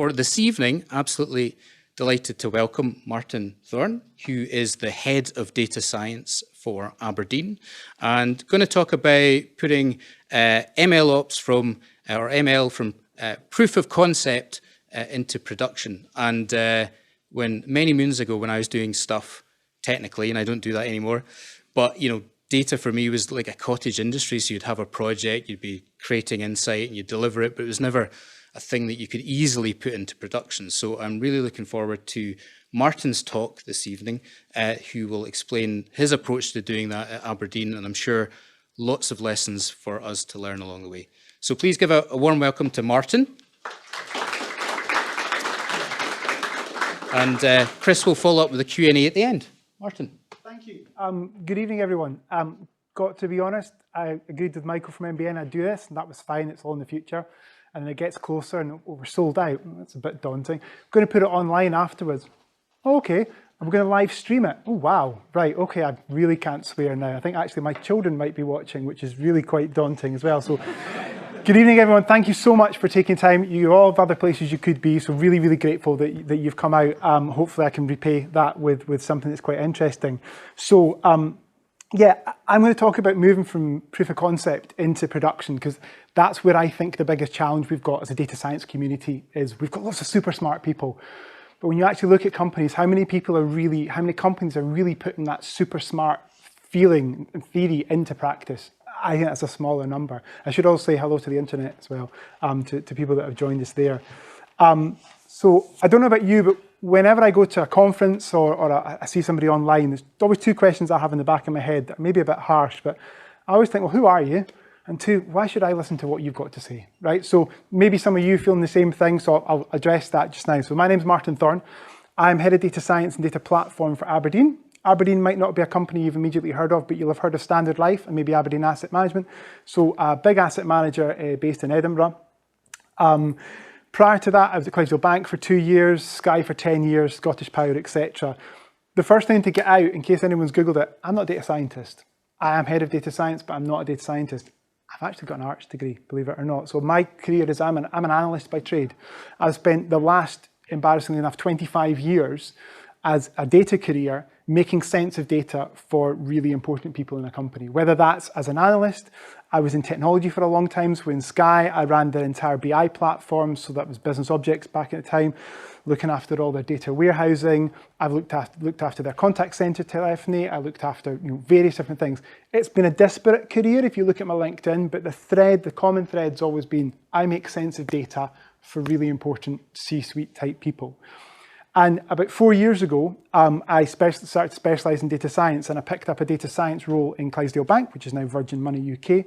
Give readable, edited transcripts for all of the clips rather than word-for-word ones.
For this evening, absolutely delighted to welcome Martin Thorn, who is the Head of Data Science for Aberdeen, and going to talk about putting ML ops from proof of concept into production. And when many moons ago, when I was doing stuff technically, and I don't do that anymore, but data for me was like a cottage industry. So you'd have a project, you'd be creating insight, and you'd deliver it, but it was never a thing that you could easily put into production. So I'm really looking forward to Martin's talk this evening, who will explain his approach to doing that at Aberdeen, and I'm sure lots of lessons for us to learn along the way. So please give a warm welcome to Martin. And Chris will follow up with a Q&A at the end. Martin. Thank you. Good evening, everyone. Got to be honest, I agreed with Michael from MBN I'd do this, and that was fine, it's all in the future. And then it gets closer and we're sold out. That's a bit daunting. I'm going to put it online afterwards. Okay, I'm going to live stream it. Oh, wow. Right, okay, I really can't swear now. I think actually my children might be watching, which is really quite daunting as well. So good evening, everyone. Thank you so much for taking time. You all have other places you could be, so really, really grateful that you've come out. Hopefully I can repay that with something that's quite interesting. So, yeah, I'm going to talk about moving from proof of concept into production, because that's where I think the biggest challenge we've got as a data science community is. We've got lots of super smart people, but when you actually look at companies, how many companies are really putting that super smart feeling and theory into practice? I think that's a smaller number. I should also say hello to the internet as well, to people that have joined us there. So I don't know about you, but whenever I go to a conference or I see somebody online, there's always two questions I have in the back of my head that may be a bit harsh, but I always think, well, who are you? And two, why should I listen to what you've got to say, right? So maybe some of you feeling the same thing, so I'll address that just now. So my name's Martin Thorn. I'm Head of Data Science and Data Platform for Aberdeen. Aberdeen might not be a company you've immediately heard of, but you'll have heard of Standard Life and maybe Aberdeen Asset Management. So a big asset manager based in Edinburgh. Prior to that, I was at Clydesdale Bank for 2 years, Sky for 10 years, Scottish Power, etc. The first thing to get out, in case anyone's Googled it, I'm not a data scientist. I am head of data science, but I'm not a data scientist. I've actually got an arts degree, believe it or not. So my career is, I'm an analyst by trade. I've spent the last, embarrassingly enough, 25 years as a data career making sense of data for really important people in a company. Whether that's as an analyst, I was in technology for a long time, so in Sky, I ran their entire BI platform, so that was business objects back at the time, looking after all their data warehousing. I've looked after their contact center telephony. I looked after various different things. It's been a disparate career if you look at my LinkedIn, but the common thread's always been, I make sense of data for really important C-suite type people. And about 4 years ago, I started to specialise in data science, and I picked up a data science role in Clydesdale Bank, which is now Virgin Money UK.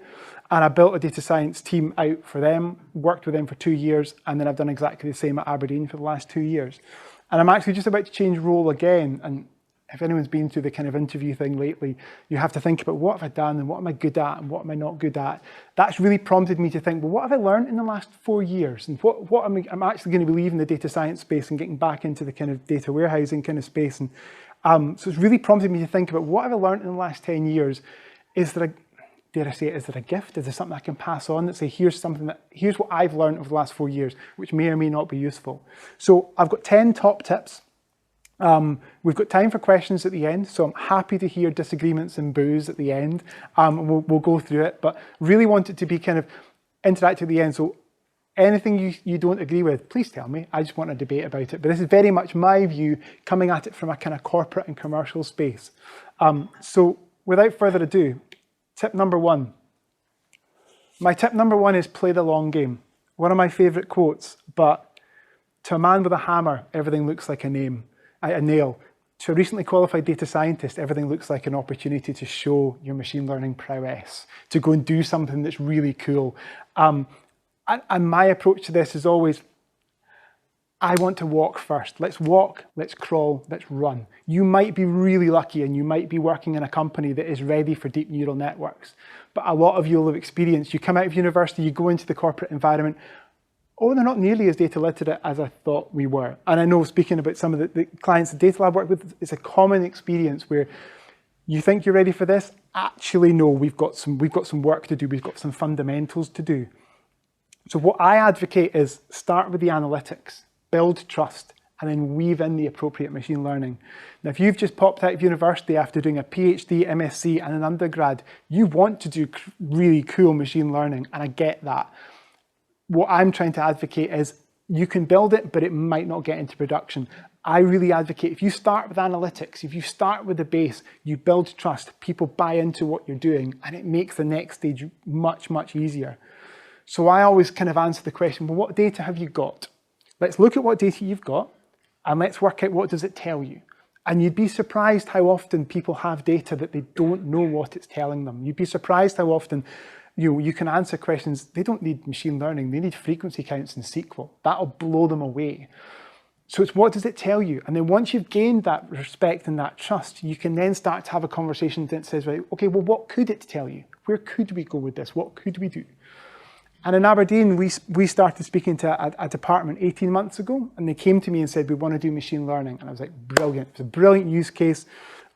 And I built a data science team out for them, worked with them for 2 years, and then I've done exactly the same at Aberdeen for the last 2 years. And I'm actually just about to change role again. And if anyone's been through the kind of interview thing lately, you have to think about what have I done and what am I good at and what am I not good at. That's really prompted me to think, well, what have I learned in the last 4 years? And what I'm actually going to be leaving the data science space and getting back into the kind of data warehousing kind of space. And so it's really prompted me to think about what have I learned in the last 10 years? Is there a gift? Is there something I can pass on that say, here's what I've learned over the last 4 years, which may or may not be useful. So I've got 10 top tips. We've got time for questions at the end, so I'm happy to hear disagreements and boos at the end. We'll go through it, but really want it to be kind of interactive at the end. So anything you don't agree with, please tell me. I just want a debate about it. But this is very much my view, coming at it from a kind of corporate and commercial space. So without further ado, tip number one. My tip number one is play the long game. One of my favorite quotes, but to a man with a hammer, everything looks like a nail. To a recently qualified data scientist, everything looks like an opportunity to show your machine learning prowess, to go and do something that's really cool. And my approach to this is always, I want to walk first. Let's walk, let's crawl, let's run. You might be really lucky and you might be working in a company that is ready for deep neural networks. But a lot of you will have experienced, you come out of university, you go into the corporate environment, oh, they're not nearly as data literate as I thought we were. And I know, speaking about some of the clients at Data Lab work with, it's a common experience where you think you're ready for this. Actually, no, we've got some work to do. We've got some fundamentals to do. So what I advocate is start with the analytics. build trust, and then weave in the appropriate machine learning. Now, if you've just popped out of university after doing a PhD, MSc, and an undergrad, you want to do really cool machine learning, and I get that. What I'm trying to advocate is you can build it, but it might not get into production. I really advocate, if you start with analytics, if you start with the base, you build trust, people buy into what you're doing, and it makes the next stage much, much easier. So I always kind of answer the question, well, what data have you got? Let's look at what data you've got, and let's work out what does it tell you. And you'd be surprised how often people have data that they don't know what it's telling them. You'd be surprised how often you can answer questions. They don't need machine learning. They need frequency counts in SQL. That'll blow them away. So it's what does it tell you? And then once you've gained that respect and that trust, you can then start to have a conversation that says, right, okay, well, what could it tell you? Where could we go with this? What could we do? And in Aberdeen, we started speaking to a department 18 months ago, and they came to me and said, we want to do machine learning. And I was like, brilliant. It's a brilliant use case.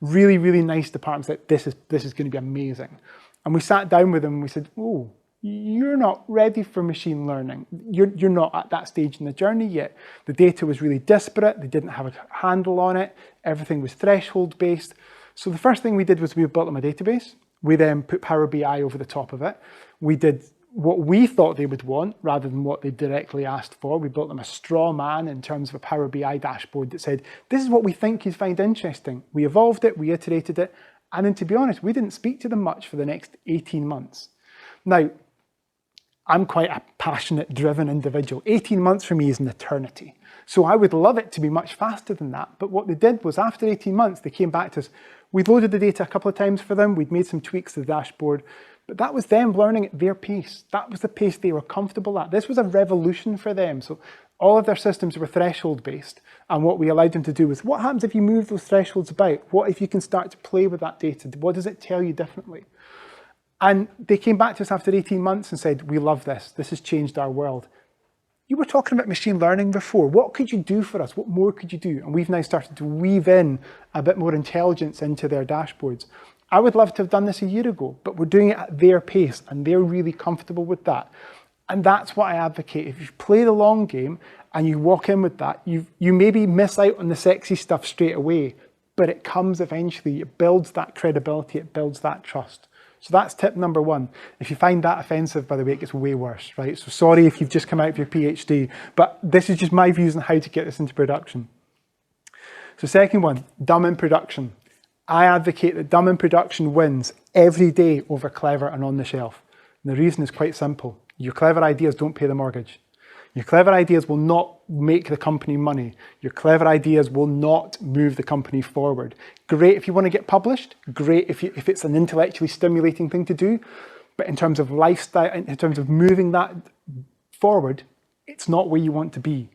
Really, really nice department. Said, this is going to be amazing. And we sat down with them and we said, oh, you're not ready for machine learning. You're not at that stage in the journey yet. The data was really disparate. They didn't have a handle on it. Everything was threshold based. So the first thing we did was we built them a database. We then put Power BI over the top of it. We did what we thought they would want rather than what they directly asked for. We built them a straw man in terms of a Power BI dashboard that said, this is what we think you'd find interesting. We evolved it, we iterated it, and then to be honest, we didn't speak to them much for the next 18 months. Now, I'm quite a passionate, driven individual. 18 months for me is an eternity. So I would love it to be much faster than that. But what they did was after 18 months, they came back to us. We'd loaded the data a couple of times for them. We'd made some tweaks to the dashboard. But that was them learning at their pace. That was the pace they were comfortable at. This was a revolution for them. So all of their systems were threshold based. And what we allowed them to do was, what happens if you move those thresholds about? What if you can start to play with that data? What does it tell you differently? And they came back to us after 18 months and said, we love this. This has changed our world. You were talking about machine learning before. What could you do for us? What more could you do? And we've now started to weave in a bit more intelligence into their dashboards. I would love to have done this a year ago, but we're doing it at their pace and they're really comfortable with that. And that's what I advocate. If you play the long game and you walk in with that, you maybe miss out on the sexy stuff straight away, but it comes eventually. It builds that credibility. It builds that trust. So that's tip number one. If you find that offensive, by the way, it gets way worse, right? So sorry if you've just come out of your PhD, but this is just my views on how to get this into production. So second one, dumb in production. I advocate that dumb in production wins every day over clever and on the shelf. And the reason is quite simple. Your clever ideas don't pay the mortgage. Your clever ideas will not make the company money. Your clever ideas will not move the company forward. Great if you want to get published. Great if it's an intellectually stimulating thing to do. But in terms of lifestyle, in terms of moving that forward, it's not where you want to be.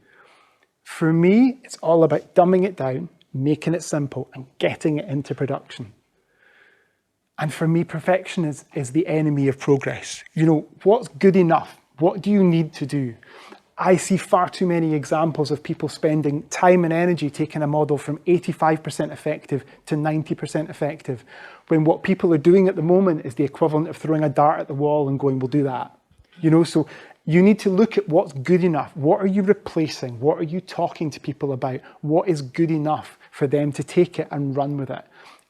For me, it's all about dumbing it down, making it simple, and getting it into production. And for me, perfection is the enemy of progress. You know, what's good enough? What do you need to do? I see far too many examples of people spending time and energy taking a model from 85% effective to 90% effective, when what people are doing at the moment is the equivalent of throwing a dart at the wall and going, we'll do that. You know, so you need to look at what's good enough. What are you replacing? What are you talking to people about? What is good enough for them to take it and run with it?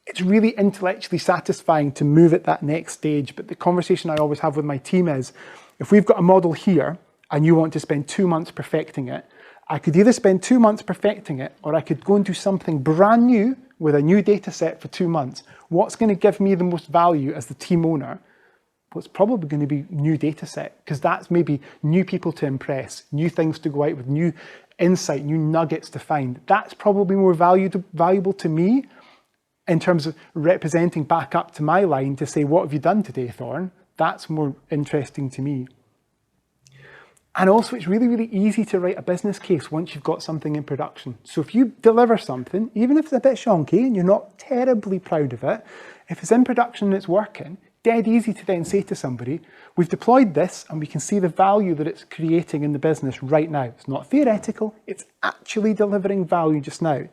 It's really intellectually satisfying to move at that next stage. But the conversation I always have with my team is, if we've got a model here and you want to spend 2 months perfecting it, I could either spend 2 months perfecting it, or I could go and do something brand new with a new data set for 2 months. What's going to give me the most value as the team owner? Well, it's probably going to be new data set, because that's maybe new people to impress, new things to go out with, new insight, new nuggets to find. That's probably more valuable to me in terms of representing back up to my line to say, what have you done today, Thorne? That's more interesting to me. And also, it's really, really easy to write a business case once you've got something in production. So if you deliver something, even if it's a bit shonky and you're not terribly proud of it, if it's in production and it's working, dead easy to then say to somebody, we've deployed this and we can see the value that it's creating in the business right now. It's not theoretical, it's actually delivering value just now.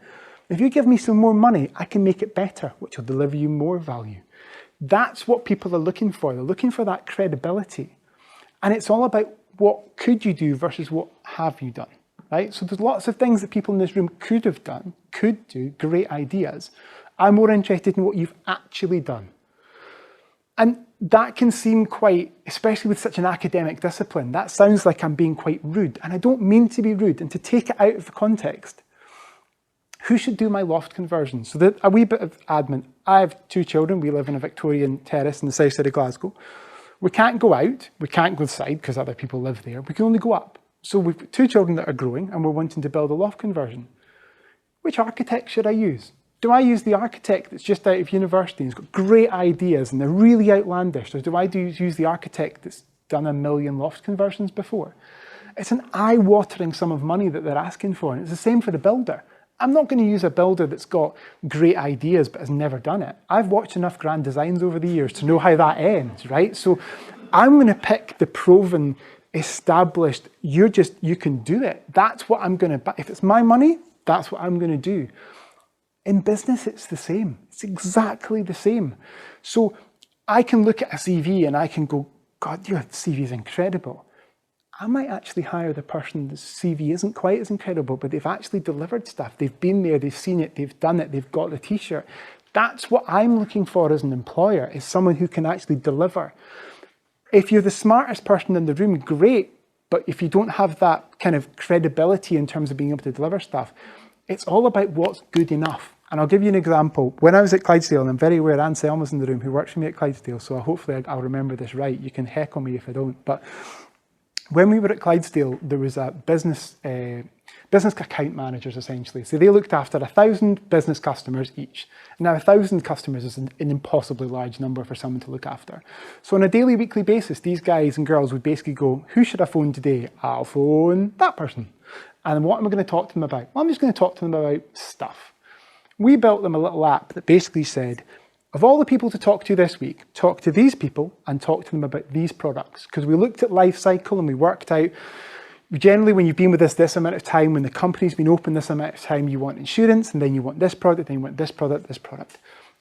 If you give me some more money, I can make it better, which will deliver you more value. That's what people are looking for. They're looking for that credibility. And it's all about what could you do versus what have you done. right? So there's lots of things that people in this room could have done, could do, great ideas. I'm more interested in what you've actually done. And that can seem quite, especially with such an academic discipline, that sounds like I'm being quite rude. And I don't mean to be rude. And to take it out of the context, who should do my loft conversion? So a wee bit of admin. I have 2 children. We live in a Victorian terrace in the south side of Glasgow. We can't go out. We can't go outside because other people live there. We can only go up. So we've got 2 children that are growing and we're wanting to build a loft conversion. Which architect should I use? Do I use the architect that's just out of university and has got great ideas and they're really outlandish? Or do I use the architect that's done 1 million loft conversions before? It's an eye-watering sum of money that they're asking for. And it's the same for the builder. I'm not going to use a builder that's got great ideas but has never done it. I've watched enough grand designs over the years to know how that ends, right? So I'm going to pick the proven, established, you can do it. That's what I'm going to buy. If it's my money, that's what I'm going to do. In business, it's the same. It's exactly the same. So I can look at a CV and I can go, God, your CV is incredible. I might actually hire the person whose CV isn't quite as incredible, but they've actually delivered stuff. They've been there, they've seen it, they've done it, they've got the t-shirt. That's what I'm looking for as an employer, is someone who can actually deliver. If you're the smartest person in the room, great. But if you don't have that kind of credibility in terms of being able to deliver stuff, it's all about what's good enough. And I'll give you an example. When I was at Clydesdale, and I'm very aware Anselma's in the room who works for me at Clydesdale, so hopefully I'll remember this right. You can heckle me if I don't. But when we were at Clydesdale, there was a business account managers, essentially. So they looked after 1,000 business customers each. Now, 1,000 customers is an impossibly large number for someone to look after. So on a daily, weekly basis, these guys and girls would basically go, who should I phone today? I'll phone that person. And what am I going to talk to them about? Well, I'm just going to talk to them about stuff. We built them a little app that basically said, of all the people to talk to this week, talk to these people and talk to them about these products. Because we looked at life cycle and we worked out, generally when you've been with us this amount of time, when the company's been open this amount of time, you want insurance, and then you want this product, then you want this product, this product.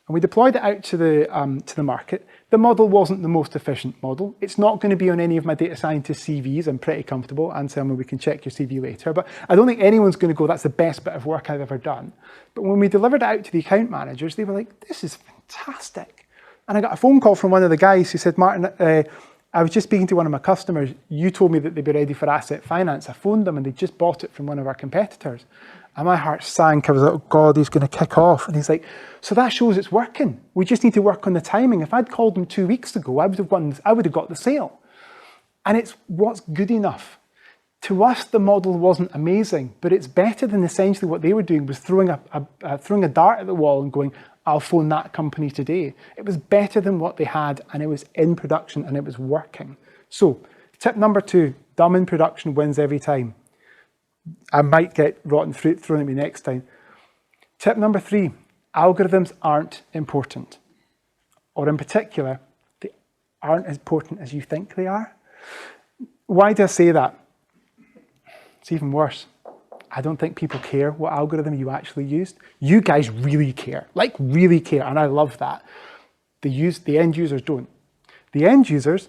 And we deployed it out to the market. The model wasn't the most efficient model. It's not going to be on any of my data scientist CVs. I'm pretty comfortable. Anselma, we can check your CV later. But I don't think anyone's going to go, that's the best bit of work I've ever done. But when we delivered it out to the account managers, they were like, this is fantastic. And I got a phone call from one of the guys who said, Martin, I was just speaking to one of my customers. You told me that they'd be ready for asset finance. I phoned them and they just bought it from one of our competitors. And my heart sank. I was like, oh God, he's going to kick off. And he's like, so that shows it's working. We just need to work on the timing. If I'd called them 2 weeks ago, I would have got the sale. And it's what's good enough. To us, the model wasn't amazing, but it's better than essentially what they were doing was throwing a dart at the wall and going, I'll phone that company today. It was better than what they had, and it was in production and it was working. So tip number 2, dumb in production wins every time. I might get rotten fruit thrown at me next time. Tip number 3, algorithms aren't important. Or in particular, they aren't as important as you think they are. Why do I say that? It's even worse. I don't think people care what algorithm you actually used. You guys really care, like really care, and I love that. The end users don't. The end users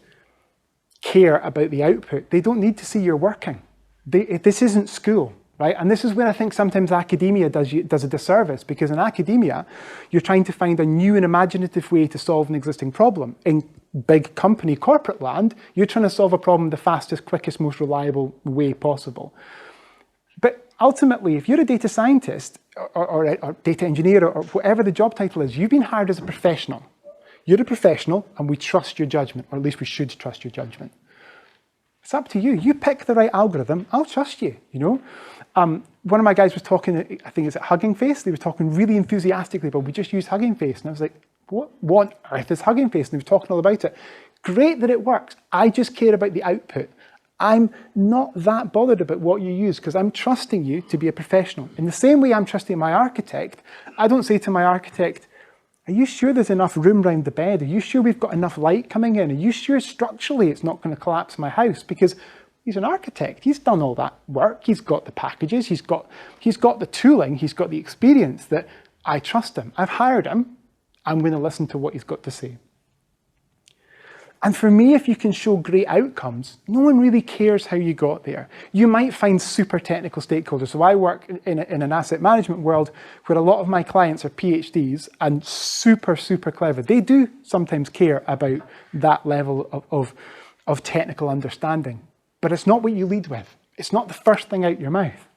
care about the output. They don't need to see you're working. This isn't school, right? And this is where I think sometimes academia does a disservice, because in academia, you're trying to find a new and imaginative way to solve an existing problem. In big company corporate land, you're trying to solve a problem the fastest, quickest, most reliable way possible. But ultimately, if you're a data scientist or data engineer or whatever the job title is, you've been hired as a professional. You're a professional and we trust your judgment, or at least we should trust your judgment. It's up to you. You pick the right algorithm, I'll trust you, you know. One of my guys was talking, I think it's at Hugging Face, they were talking really enthusiastically about, we just use Hugging Face. And I was like, what on earth is Hugging Face? And they were talking all about it. Great that it works. I just care about the output. I'm not that bothered about what you use because I'm trusting you to be a professional. In the same way I'm trusting my architect, I don't say to my architect, are you sure there's enough room around the bed? Are you sure we've got enough light coming in? Are you sure structurally it's not going to collapse my house? Because he's an architect. He's done all that work. He's got the packages. He's got the tooling. He's got the experience that I trust him. I've hired him. I'm going to listen to what he's got to say. And for me, if you can show great outcomes, no one really cares how you got there. You might find super technical stakeholders. So I work in an asset management world where a lot of my clients are PhDs and super, super clever. They do sometimes care about that level of technical understanding, but it's not what you lead with. It's not the first thing out your mouth.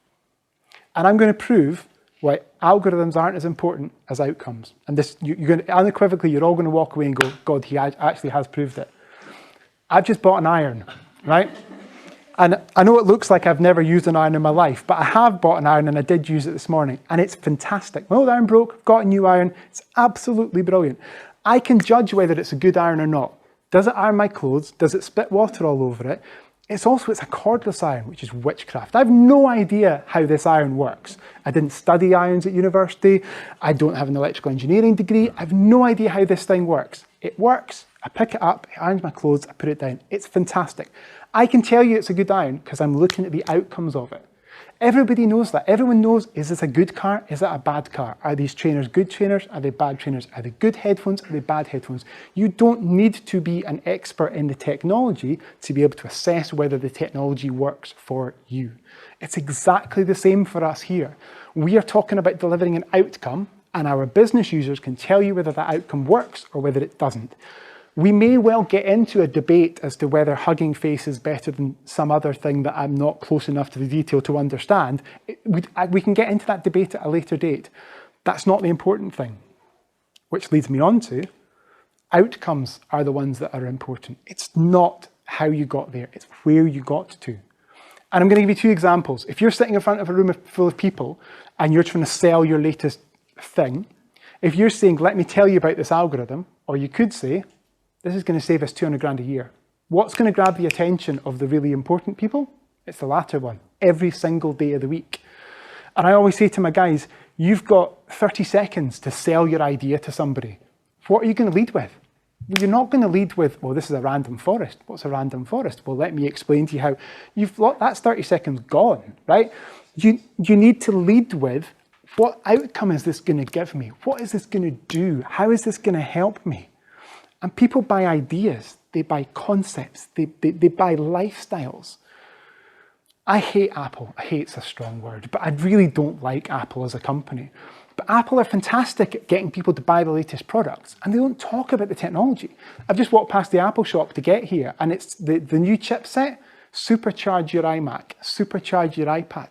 And I'm going to prove why algorithms aren't as important as outcomes. And this, you're going to, unequivocally, you're all going to walk away and go, God, he actually has proved it. I've just bought an iron, right? And I know it looks like I've never used an iron in my life, but I have bought an iron and I did use it this morning. And it's fantastic. My old iron broke, got a new iron. It's absolutely brilliant. I can judge whether it's a good iron or not. Does it iron my clothes? Does it spit water all over it? It's a cordless iron, which is witchcraft. I have no idea how this iron works. I didn't study irons at university. I don't have an electrical engineering degree. I have no idea how this thing works. It works. I pick it up, it irons my clothes, I put it down. It's fantastic. I can tell you it's a good iron because I'm looking at the outcomes of it. Everybody knows that. Everyone knows, is this a good car? Is that a bad car? Are these trainers good trainers? Are they bad trainers? Are they good headphones? Are they bad headphones? You don't need to be an expert in the technology to be able to assess whether the technology works for you. It's exactly the same for us here. We are talking about delivering an outcome, and our business users can tell you whether that outcome works or whether it doesn't. We may well get into a debate as to whether Hugging Face is better than some other thing that I'm not close enough to the detail to understand. We can get into that debate at a later date. That's not the important thing. Which leads me on to, outcomes are the ones that are important. It's not how you got there, it's where you got to. And I'm going to give you two examples. If you're sitting in front of a room full of people and you're trying to sell your latest thing, if you're saying, let me tell you about this algorithm, or you could say, this is going to save us 200 grand a year. What's going to grab the attention of the really important people? It's the latter one, every single day of the week. And I always say to my guys, you've got 30 seconds to sell your idea to somebody. What are you going to lead with? Well, you're not going to lead with, well, this is a random forest. What's a random forest? Well, let me explain to you how. That's 30 seconds gone, right? You need to lead with, what outcome is this going to give me? What is this going to do? How is this going to help me? And people buy ideas, they buy concepts, they buy lifestyles. I hate Apple. Hate's a strong word, but I really don't like Apple as a company. But Apple are fantastic at getting people to buy the latest products, and they don't talk about the technology. I've just walked past the Apple shop to get here, and it's the new chipset, supercharge your iMac, supercharge your iPad.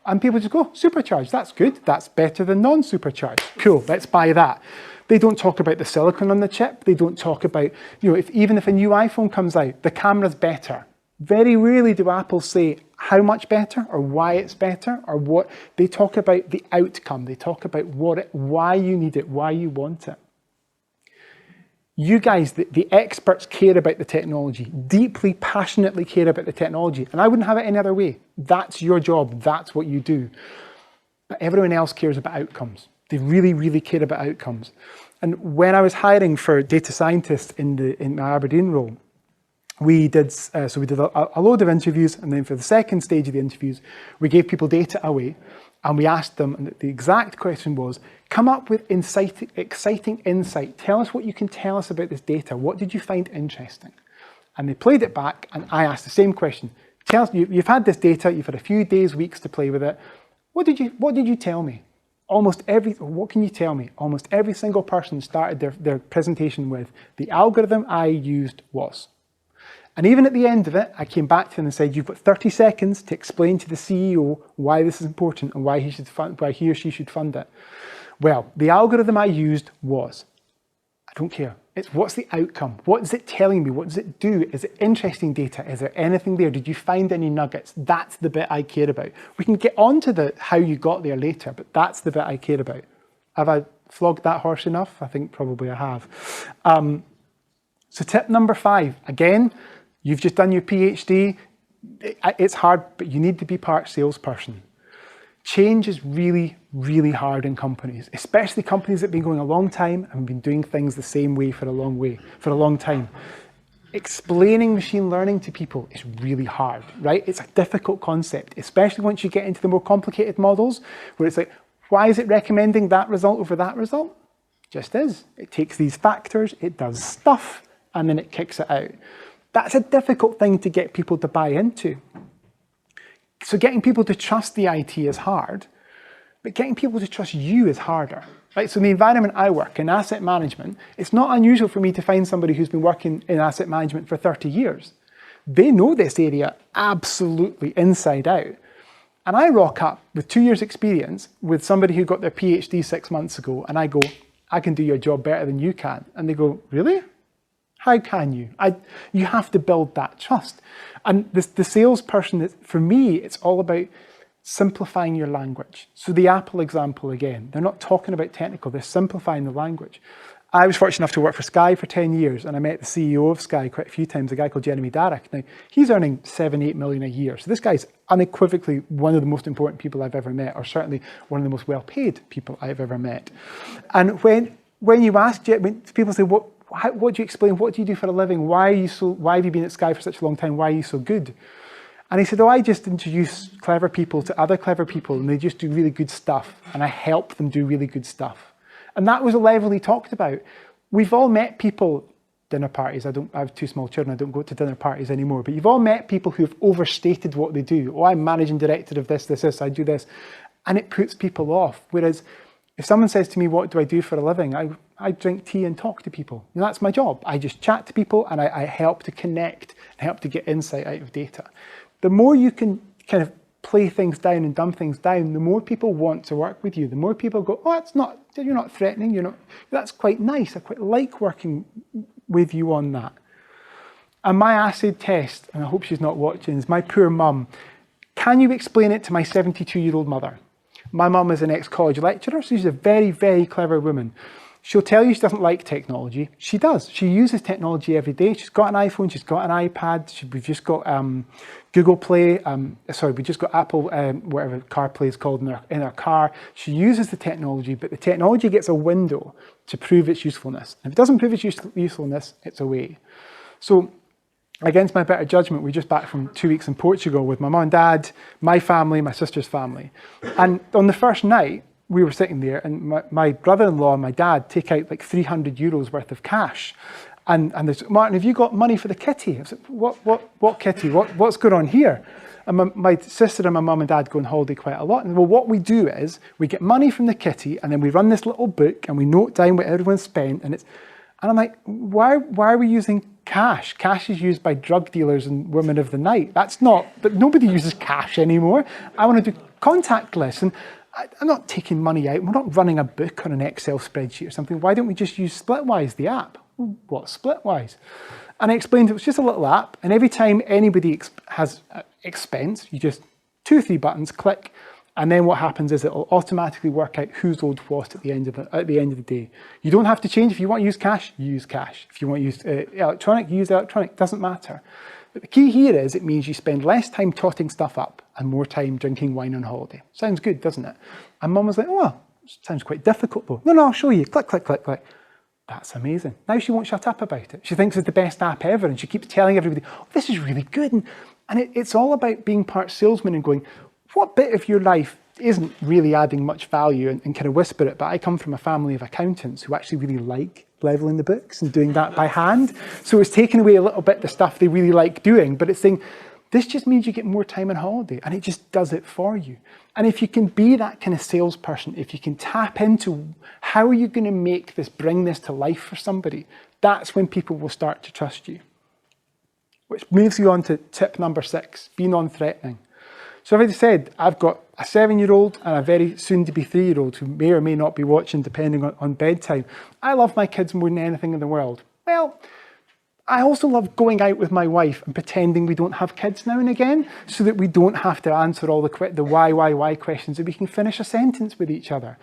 And people just go, supercharge, that's good, that's better than non-supercharged. Cool, let's buy that. They don't talk about the silicon on the chip. They don't talk about, even if a new iPhone comes out, the camera's better. Very rarely do Apple say how much better or why it's better or what. They talk about the outcome. They talk about why you need it, why you want it. You guys, the experts, care about the technology, deeply, passionately care about the technology. And I wouldn't have it any other way. That's your job. That's what you do. But everyone else cares about outcomes. They really, really care about outcomes. And when I was hiring for data scientists in my Aberdeen role, we did a load of interviews, and then for the second stage of the interviews, we gave people data away, and we asked them, and the exact question was, come up with exciting insight. Tell us what you can tell us about this data. What did you find interesting? And they played it back, and I asked the same question. Tell us, you've had this data, you've had a few days, weeks to play with it. What did you tell me? What can you tell me? Almost every single person started their presentation with, the algorithm I used was. And even at the end of it, I came back to them and said, you've got 30 seconds to explain to the CEO why this is important and why he or she should fund it. Well, the algorithm I used was, I don't care. It's what's the outcome? What is it telling me? What does it do? Is it interesting data? Is there anything there? Did you find any nuggets? That's the bit I care about. We can get on to the how you got there later, but that's the bit I care about. Have I flogged that horse enough? I think probably I have. So tip number 5, again, you've just done your PhD. It's hard, but you need to be part salesperson. Change is really, really hard in companies, especially companies that have been going a long time and been doing things the same way for a long time. Explaining machine learning to people is really hard, right? It's a difficult concept, especially once you get into the more complicated models where it's like, why is it recommending that result over that result? It just is. It takes these factors, it does stuff, and then it kicks it out. That's a difficult thing to get people to buy into. So getting people to trust the IT is hard, but getting people to trust you is harder. Right? So in the environment I work in, asset management, it's not unusual for me to find somebody who's been working in asset management for 30 years. They know this area absolutely inside out. And I rock up with 2 years experience with somebody who got their PhD 6 months ago, and I go, I can do your job better than you can. And they go, really? How can you? You have to build that trust. And the salesperson, for me, it's all about simplifying your language. So the Apple example again, they're not talking about technical, they're simplifying the language. I was fortunate enough to work for Sky for 10 years, and I met the CEO of Sky quite a few times, a guy called Jeremy Darroch. Now, he's earning 7-8 million a year. So this guy's unequivocally one of the most important people I've ever met, or certainly one of the most well-paid people I've ever met. And when you ask, when people say, what do you explain? What do you do for a living? Why have you been at Sky for such a long time? Why are you so good? And he said, I just introduce clever people to other clever people, and they just do really good stuff, and I help them do really good stuff. And that was the level he talked about. We've all met people, dinner parties, I have 2 small children, I don't go to dinner parties anymore, but you've all met people who've overstated what they do. Oh, I'm managing director of this, I do this. And it puts people off. Whereas if someone says to me, what do I do for a living? I drink tea and talk to people. And that's my job. I just chat to people, and I help to connect, and help to get insight out of data. The more you can kind of play things down and dumb things down, the more people want to work with you. The more people go, oh, you're not threatening, that's quite nice. I quite like working with you on that. And my acid test, and I hope she's not watching, is my poor mum. Can you explain it to my 72-year-old mother? My mum is an ex-college lecturer, so she's a very, very clever woman. She'll tell you she doesn't like technology. She does. She uses technology every day. She's got an iPhone, she's got an iPad, we've just got Google Play, we just got Apple, whatever CarPlay is called in our car. She uses the technology, but the technology gets a window to prove its usefulness. And if it doesn't prove its usefulness, it's away. So against my better judgment, we're just back from 2 weeks in Portugal with my mum and dad, my family, my sister's family. And on the first night, we were sitting there, and my brother-in-law and my dad take out like 300 euros worth of cash. And they said, Martin, have you got money for the kitty? I said, what kitty? What's going on here? And my sister and my mum and dad go on holiday quite a lot. And well, what we do is we get money from the kitty, and then we run this little book and we note down what everyone spent. And I'm like, why are we using cash? Cash is used by drug dealers and women of the night. But nobody uses cash anymore. I want to do contactless. And I'm not taking money out. We're not running a book on an Excel spreadsheet or something. Why don't we just use Splitwise, the app? What's Splitwise? And I explained it was just a little app, and every time anybody has expense, you just 2 or 3 buttons, click, and then what happens is it'll automatically work out who's owed what at the end of the day. You don't have to change. If you want to use cash, use cash. If you want to use electronic, use electronic. Doesn't matter. But the key here is it means you spend less time totting stuff up and more time drinking wine on holiday. Sounds good, doesn't it? And mum was like, oh, sounds quite difficult though. No, I'll show you. Click, click, click, click. That's amazing. Now she won't shut up about it. She thinks it's the best app ever, and she keeps telling everybody, oh, this is really good. And it's all about being part salesman and going, what bit of your life isn't really adding much value, and kind of whisper it. But I come from a family of accountants who actually really like leveling the books and doing that by hand. So it's taken away a little bit the stuff they really like doing, but it's saying, this just means you get more time on holiday, and it just does it for you. And if you can be that kind of salesperson, if you can tap into how are you going to bring this to life for somebody, that's when people will start to trust you. Which moves you on to tip number 6, be non-threatening. So I've already said, I've got a 7-year-old and a very soon-to-be 3-year-old who may or may not be watching depending on bedtime. I love my kids more than anything in the world. Well, I also love going out with my wife and pretending we don't have kids now and again, so that we don't have to answer all the why questions, that we can finish a sentence with each other.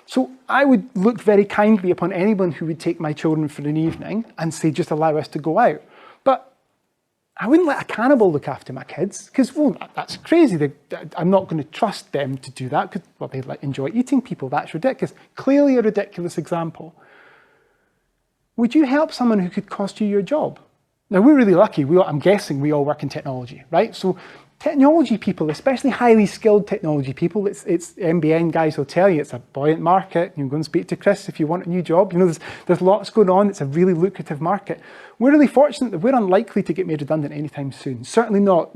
So I would look very kindly upon anyone who would take my children for an evening and say, just allow us to go out. But I wouldn't let a cannibal look after my kids, because, well, that's crazy. I'm not going to trust them to do that, because, well, they enjoy eating people. That's ridiculous. Clearly a ridiculous example. Would you help someone who could cost you your job? Now, we're really lucky. I'm guessing we all work in technology, right? So Technology people, especially highly skilled technology people, it's MBN guys will tell you it's a buoyant market. You can go and speak to Chris if you want a new job. You know, there's lots going on. It's a really lucrative market. We're really fortunate that we're unlikely to get made redundant anytime soon. Certainly not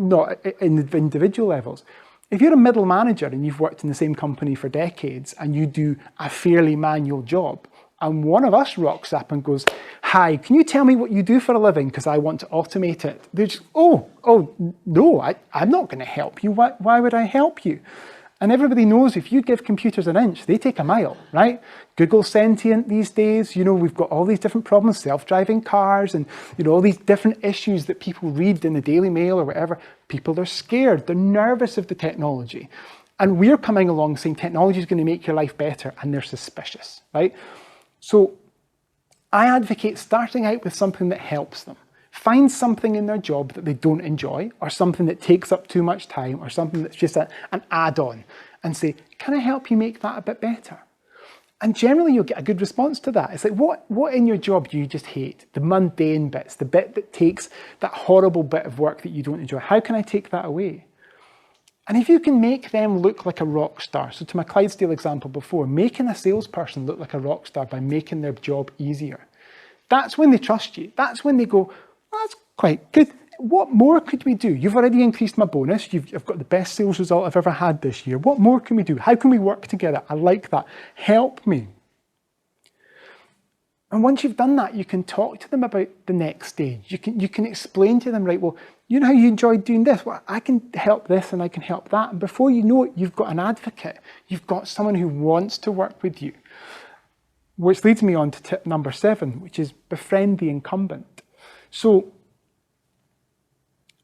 in the individual levels. If you're a middle manager and you've worked in the same company for decades and you do a fairly manual job, and one of us rocks up and goes, "Hi, can you tell me what you do for a living? Because I want to automate it." They're just, oh, no, I'm not going to help you. Why would I help you? And everybody knows if you give computers an inch, they take a mile, right? Google's sentient these days. You know, we've got all these different problems, self-driving cars and, you know, all these different issues that people read in the Daily Mail or whatever. People are scared. They're nervous of the technology. And we're coming along saying technology is going to make your life better, and they're suspicious, right? So I advocate starting out with something that helps them. Find something in their job that they don't enjoy, or something that takes up too much time, or something that's just an add-on, and say, can I help you make that a bit better? And generally you'll get a good response to that. It's like, what in your job do you just hate? The mundane bits, the bit that takes that horrible bit of work that you don't enjoy. How can I take that away? And if you can make them look like a rock star, so to my Clydesdale example before, making a salesperson look like a rock star by making their job easier, that's when they trust you. That's when they go, well, that's quite good. What more could we do? You've already increased my bonus. You've got the best sales result I've ever had this year. What more can we do? How can we work together? I like that. Help me. And once you've done that, you can talk to them about the next stage. You can explain to them, right, well, you know how you enjoyed doing this? Well, I can help this and I can help that. And before you know it, you've got an advocate. You've got someone who wants to work with you. Which leads me on to tip number 7, which is befriend the incumbent. So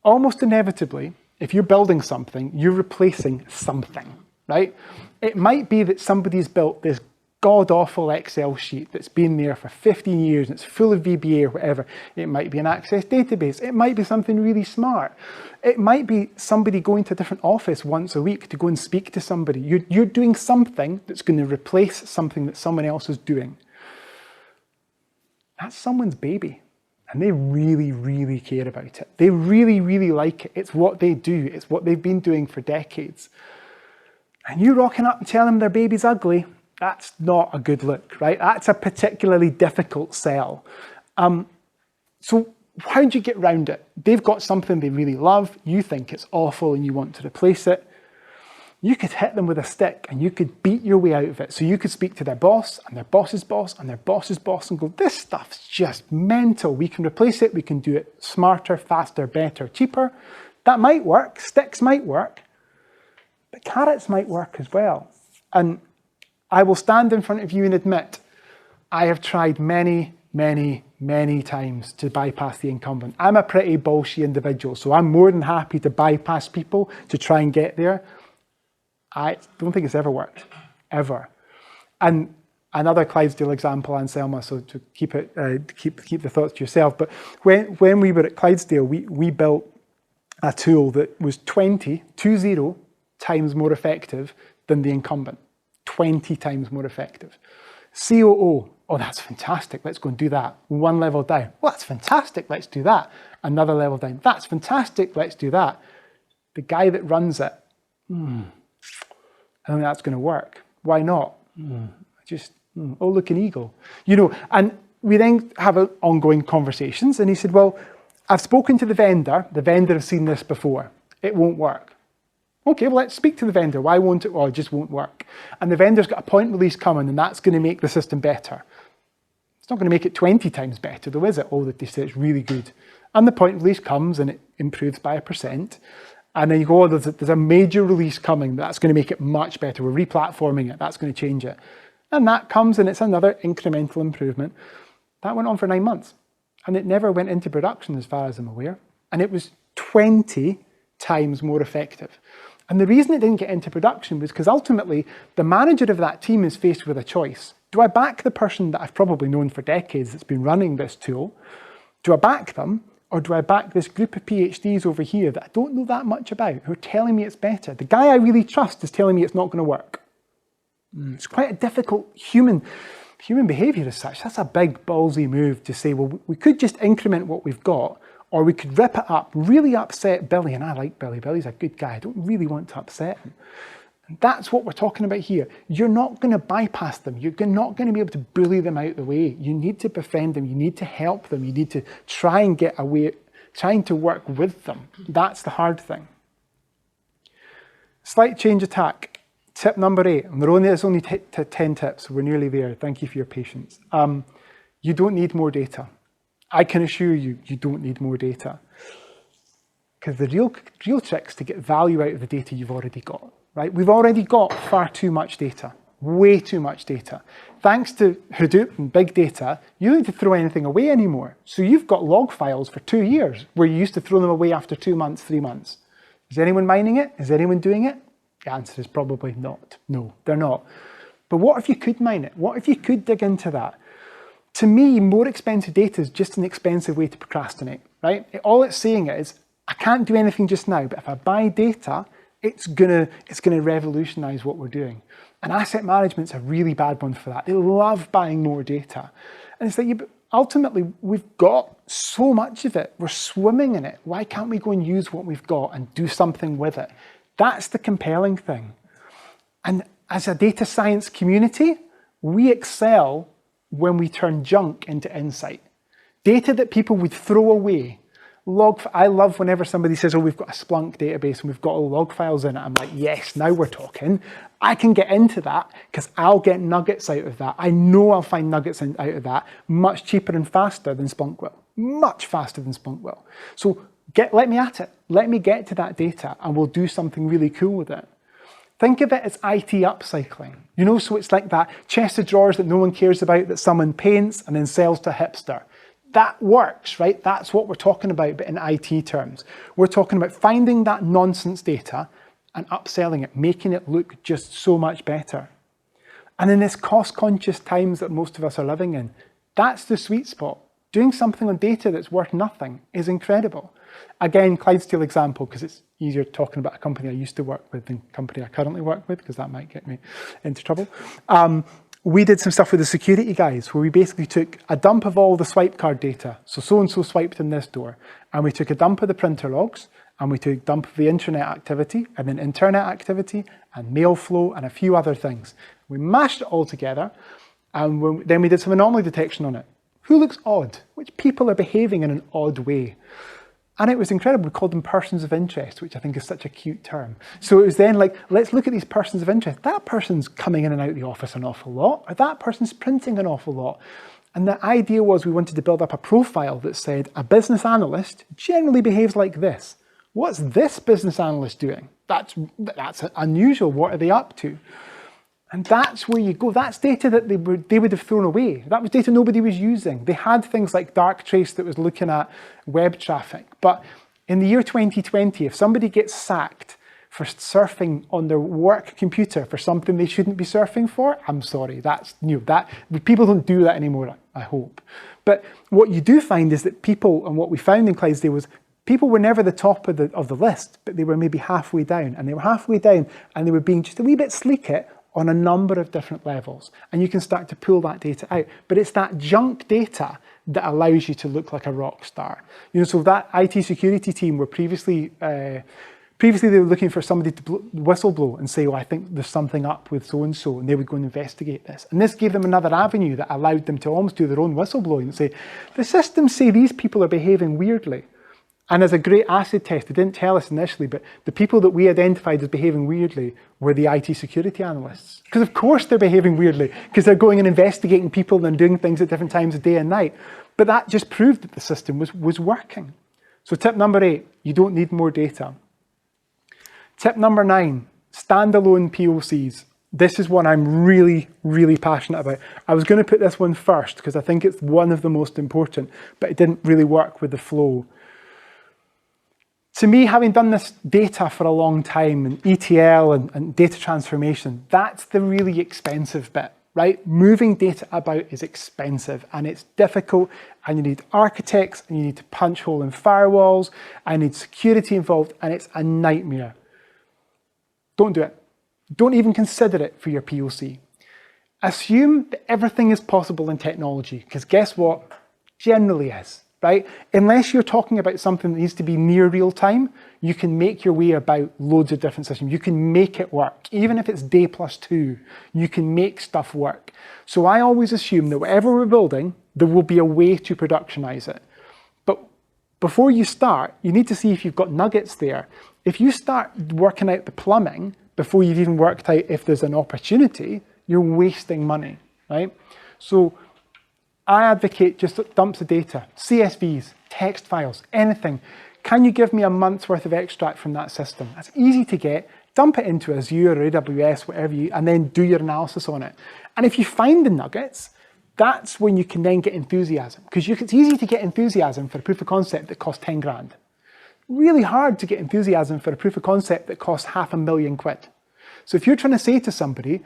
almost inevitably, if you're building something, you're replacing something, right? It might be that somebody's built this god-awful Excel sheet that's been there for 15 years and it's full of VBA or whatever. It might be an Access database. It might be something really smart. It might be somebody going to a different office once a week to go and speak to somebody. You're doing something that's going to replace something that someone else is doing. That's someone's baby. And they really, really care about it. They really, really like it. It's what they do. It's what they've been doing for decades. And you rocking up and telling them their baby's ugly, that's not a good look, right? That's a particularly difficult sell. So how do you get around it? They've got something they really love. You think it's awful and you want to replace it. You could hit them with a stick and you could beat your way out of it. So you could speak to their boss and their boss's boss and their boss's boss and go, this stuff's just mental. We can replace it. We can do it smarter, faster, better, cheaper. That might work. Sticks might work. But carrots might work as well. And I will stand in front of you and admit, I have tried many, many, many times to bypass the incumbent. I'm a pretty bolshy individual, so I'm more than happy to bypass people to try and get there. I don't think it's ever worked, ever. And another Clydesdale example, Anselma, so to keep the thoughts to yourself, but when we were at Clydesdale, we built a tool that was 20 times more effective than the incumbent. 20 times more effective. COO, oh, that's fantastic, let's go and do that. One level down, well, that's fantastic, let's do that. Another level down, that's fantastic, let's do that. The guy that runs it, I don't think that's going to work. Why not? Oh, look, an eagle. You know, and we then have ongoing conversations, and he said, well, I've spoken to the vendor has seen this before, it won't work. Okay, well, let's speak to the vendor. Why won't it? Well, it just won't work. And the vendor's got a point release coming, and that's going to make the system better. It's not going to make it 20 times better, though, is it? Oh, that they say it's really good. And the point release comes, and it improves by 1%. And then you go, oh, there's a major release coming. That's going to make it much better. We're replatforming it. That's going to change it. And that comes, and it's another incremental improvement. That went on for 9 months. And it never went into production, as far as I'm aware. And it was 20 times more effective. And the reason it didn't get into production was because ultimately the manager of that team is faced with a choice. Do I back the person that I've probably known for decades that's been running this tool? Do I back them? Or do I back this group of PhDs over here that I don't know that much about, who are telling me it's better? The guy I really trust is telling me it's not going to work. It's quite a difficult human behavior as such. That's a big ballsy move to say, well, we could just increment what we've got, Or we could rip it up, really upset Billy, and I like Billy. Billy's a good guy. I don't really want to upset him. And that's what we're talking about here. You're not going to bypass them. You're not going to be able to bully them out of the way. You need to befriend them. You need to help them. You need to try and get away, trying to work with them. That's the hard thing. Slight change attack. Tip number 8. And there's only 10 tips. We're nearly there. Thank you for your patience. You don't need more data. I can assure you, you don't need more data. Because the real trick is to get value out of the data you've already got, right? We've already got far too much data, way too much data. Thanks to Hadoop and big data, you don't need to throw anything away anymore. So you've got log files for 2 years, where you used to throw them away after 2 months, 3 months. Is anyone mining it? Is anyone doing it? The answer is probably not. No, they're not. But what if you could mine it? What if you could dig into that? To me, more expensive data is just an expensive way to procrastinate, right? All it's saying is, I can't do anything just now, but if I buy data, it's gonna revolutionize what we're doing. And asset management's a really bad one for that. They love buying more data. And it's like, yeah, but ultimately, we've got so much of it. We're swimming in it. Why can't we go and use what we've got and do something with it? That's the compelling thing. And as a data science community, we excel when we turn junk into insight. Data that people would throw away. I love whenever somebody says, oh, we've got a Splunk database and we've got all log files in it. I'm like, yes, now we're talking. I can get into that because I'll get nuggets out of that. I know I'll find nuggets out of that much cheaper and faster than Splunk will. Much faster than Splunk will. So let me at it. Let me get to that data and we'll do something really cool with it. Think of it as IT upcycling. You know, so it's like that chest of drawers that no one cares about that someone paints and then sells to a hipster. That works, right? That's what we're talking about, but in IT terms. We're talking about finding that nonsense data and upselling it, making it look just so much better. And in this cost-conscious times that most of us are living in, that's the sweet spot. Doing something on data that's worth nothing is incredible. Again, Clydesdale example, because it's easier talking about a company I used to work with than a company I currently work with, because that might get me into trouble. We did some stuff with the security guys where we basically took a dump of all the swipe card data. So-and-so swiped in this door. And we took a dump of the printer logs, and we took a dump of the internet activity, and then internet activity, and mail flow, and a few other things. We mashed it all together, and then we did some anomaly detection on it. Who looks odd? Which people are behaving in an odd way? And it was incredible. We called them persons of interest, which I think is such a cute term. So it was then like, let's look at these persons of interest. That person's coming in and out of the office an awful lot, or that person's printing an awful lot. And the idea was we wanted to build up a profile that said, a business analyst generally behaves like this. What's this business analyst doing? That's unusual. What are they up to? And that's where you go. That's data that they would have thrown away. That was data nobody was using. They had things like Darktrace that was looking at web traffic. But in the year 2020, if somebody gets sacked for surfing on their work computer for something they shouldn't be surfing for, I'm sorry. That's new. People don't do that anymore, I hope. But what you do find is that people, and what we found in Clydesdale was, people were never the top of the list, but they were maybe halfway down. And they were halfway down, and they were being just a wee bit sleek it on a number of different levels. And you can start to pull that data out. But it's that junk data that allows you to look like a rock star. You know, so that IT security team were previously they were looking for somebody to whistleblow and say, oh, I think there's something up with so-and-so, and they would go and investigate this. And this gave them another avenue that allowed them to almost do their own whistleblowing and say, the systems say these people are behaving weirdly. And as a great acid test, they didn't tell us initially, but the people that we identified as behaving weirdly were the IT security analysts. Because of course they're behaving weirdly, because they're going and investigating people and doing things at different times of day and night. But that just proved that the system was working. So tip number 8, you don't need more data. Tip number 9, standalone POCs. This is one I'm really, really passionate about. I was going to put this one first because I think it's one of the most important, but it didn't really work with the flow. To me, having done this data for a long time, and ETL and data transformation, that's the really expensive bit, right? Moving data about is expensive and it's difficult, and you need architects, and you need to punch hole in firewalls, and you need security involved, and it's a nightmare. Don't do it. Don't even consider it for your POC. Assume that everything is possible in technology, because guess what? Generally is. right? Unless you're talking about something that needs to be near real time, you can make your way about loads of different systems. You can make it work. Even if it's day plus 2, you can make stuff work. So I always assume that whatever we're building, there will be a way to productionize it. But before you start, you need to see if you've got nuggets there. If you start working out the plumbing before you've even worked out if there's an opportunity, you're wasting money, right? So I advocate just dumps of data, CSVs, text files, anything. Can you give me a month's worth of extract from that system? That's easy to get. Dump it into Azure or AWS, whatever and then do your analysis on it. And if you find the nuggets, that's when you can then get enthusiasm. Because it's easy to get enthusiasm for a proof of concept that costs 10 grand. Really hard to get enthusiasm for a proof of concept that costs £500,000. So if you're trying to say to somebody,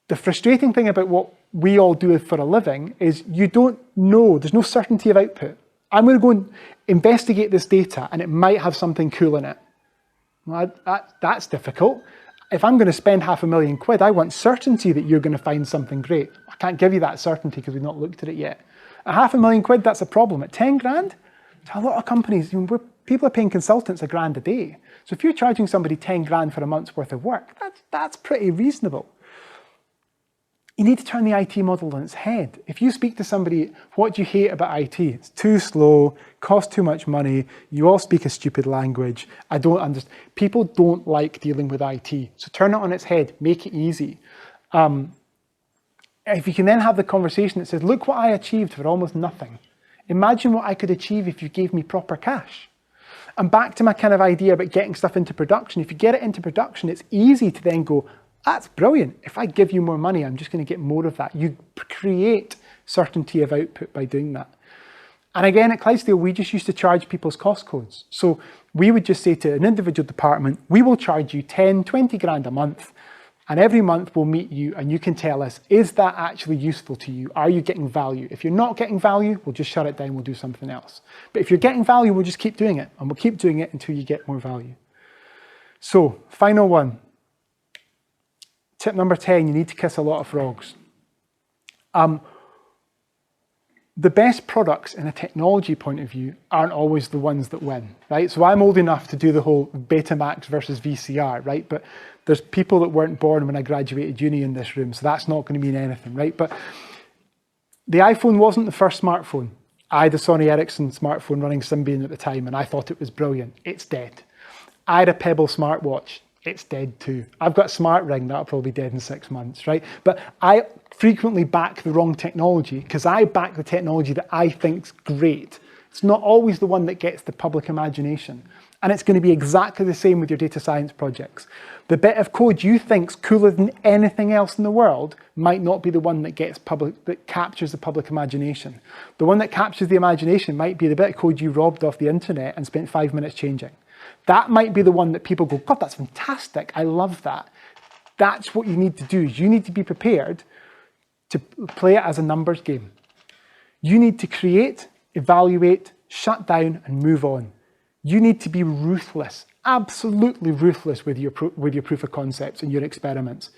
the frustrating thing about what we all do for a living is you don't know, there's no certainty of output. I'm going to go and investigate this data and it might have something cool in it. Well, that's difficult. If I'm going to spend £500,000, I want certainty that you're going to find something great. I can't give you that certainty because we've not looked at it yet. At £500,000, that's a problem. At 10 grand, to a lot of companies, people are paying consultants £1,000 a day. So if you're charging somebody 10 grand for a month's worth of work, that's pretty reasonable. You need to turn the IT model on its head. If you speak to somebody, what do you hate about IT? It's too slow, costs too much money, you all speak a stupid language, I don't understand. People don't like dealing with IT. So turn it on its head, make it easy. If you can then have the conversation that says, look what I achieved for almost nothing. Imagine what I could achieve if you gave me proper cash. And back to my kind of idea about getting stuff into production. If you get it into production, it's easy to then go, that's brilliant. If I give you more money, I'm just going to get more of that. You create certainty of output by doing that. And again, at Clydesdale, we just used to charge people's cost codes. So we would just say to an individual department, we will charge you 10, 20 grand a month. And every month we'll meet you and you can tell us, is that actually useful to you? Are you getting value? If you're not getting value, we'll just shut it down, we'll do something else. But if you're getting value, we'll just keep doing it. And we'll keep doing it until you get more value. So, final one. Tip number 10, you need to kiss a lot of frogs. The best products in a technology point of view aren't always the ones that win, right? So I'm old enough to do the whole Betamax versus VCR, right? But there's people that weren't born when I graduated uni in this room, so that's not going to mean anything, right? But the iPhone wasn't the first smartphone. I had a Sony Ericsson smartphone running Symbian at the time, and I thought it was brilliant. It's dead. I had a Pebble smartwatch. It's dead too. I've got a smart ring, that'll probably be dead in 6 months, right? But I frequently back the wrong technology because I back the technology that I think's great. It's not always the one that gets the public imagination. And it's going to be exactly the same with your data science projects. The bit of code you think's cooler than anything else in the world might not be the one that that captures the public imagination. The one that captures the imagination might be the bit of code you robbed off the internet and spent 5 minutes changing. That might be the one that people go, God, that's fantastic. I love that. That's what you need to do. Is you need to be prepared to play it as a numbers game. You need to create, evaluate, shut down, and move on. You need to be ruthless, absolutely ruthless with your proof of concepts and your experiments.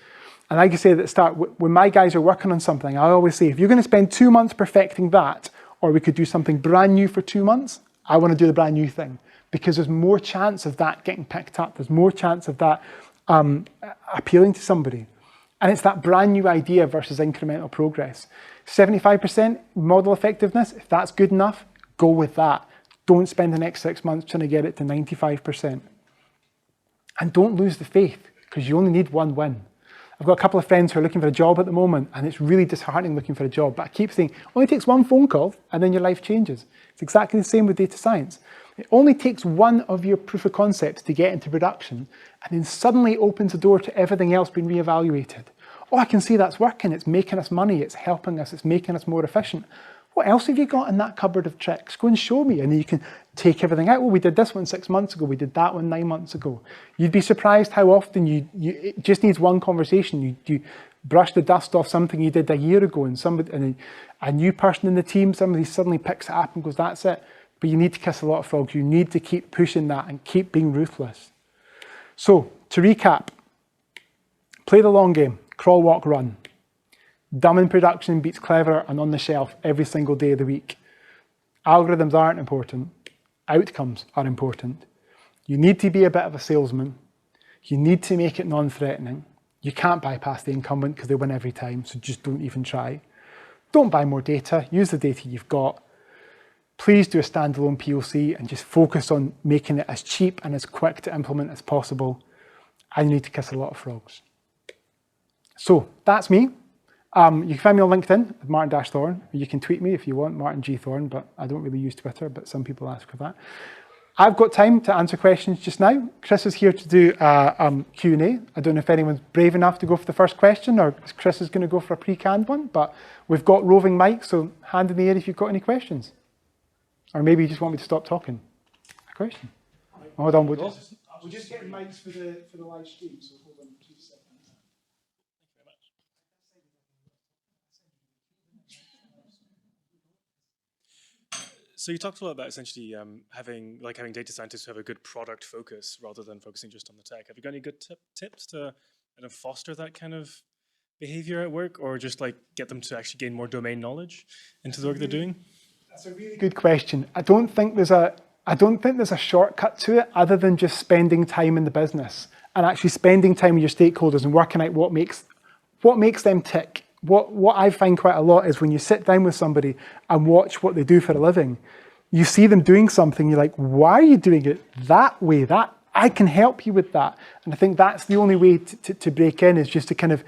And like I said at the start, when my guys are working on something, I always say, if you're going to spend 2 months perfecting that, or we could do something brand new for 2 months, I want to do the brand new thing. Because there's more chance of that getting picked up. There's more chance of that appealing to somebody. And it's that brand new idea versus incremental progress. 75% model effectiveness, if that's good enough, go with that. Don't spend the next 6 months trying to get it to 95%. And don't lose the faith, because you only need one win. I've got a couple of friends who are looking for a job at the moment, and it's really disheartening looking for a job. But I keep saying, it only takes one phone call, and then your life changes. It's exactly the same with data science. It only takes one of your proof of concepts to get into production, and then suddenly opens the door to everything else being reevaluated. Oh, I can see that's working. It's making us money. It's helping us. It's making us more efficient. What else have you got in that cupboard of tricks? Go and show me. And then you can take everything out. Well, we did this one 6 months ago. We did that one 9 months ago. You'd be surprised how often it just needs one conversation. You brush the dust off something you did a year ago, and a new person in the team, somebody suddenly picks it up and goes, that's it. But you need to kiss a lot of frogs. You need to keep pushing that and keep being ruthless. So, to recap, play the long game, crawl, walk, run. Dumb in production beats clever and on the shelf every single day of the week. Algorithms aren't important. Outcomes are important. You need to be a bit of a salesman. You need to make it non-threatening. You can't bypass the incumbent because they win every time, so just don't even try. Don't buy more data. Use the data you've got. Please do a standalone POC and just focus on making it as cheap and as quick to implement as possible. And you need to kiss a lot of frogs. So that's me. You can find me on LinkedIn, Martin Thorn. You can tweet me if you want, Martin G. Thorn, but I don't really use Twitter, but some people ask for that. I've got time to answer questions just now. Chris is here to do a Q&A. I don't know if anyone's brave enough to go for the first question, or Chris is going to go for a pre-canned one, but we've got roving mics, so hand in the air if you've got any questions. Or maybe you just want me to stop talking. A question? Hold on, we'll just get mics for the live stream, so hold on 2 seconds. So you talked a lot about essentially having data scientists who have a good product focus rather than focusing just on the tech. Have you got any good tips to kind of foster that kind of behavior at work, or just like get them to actually gain more domain knowledge into the work they're doing? That's a really good question. I don't think there's a shortcut to it other than just spending time in the business and actually spending time with your stakeholders and working out what makes them tick. What I find quite a lot is when you sit down with somebody and watch what they do for a living, you see them doing something, you're like, why are you doing it that way? I can help you with that. And I think that's the only way to break in, is just to kind of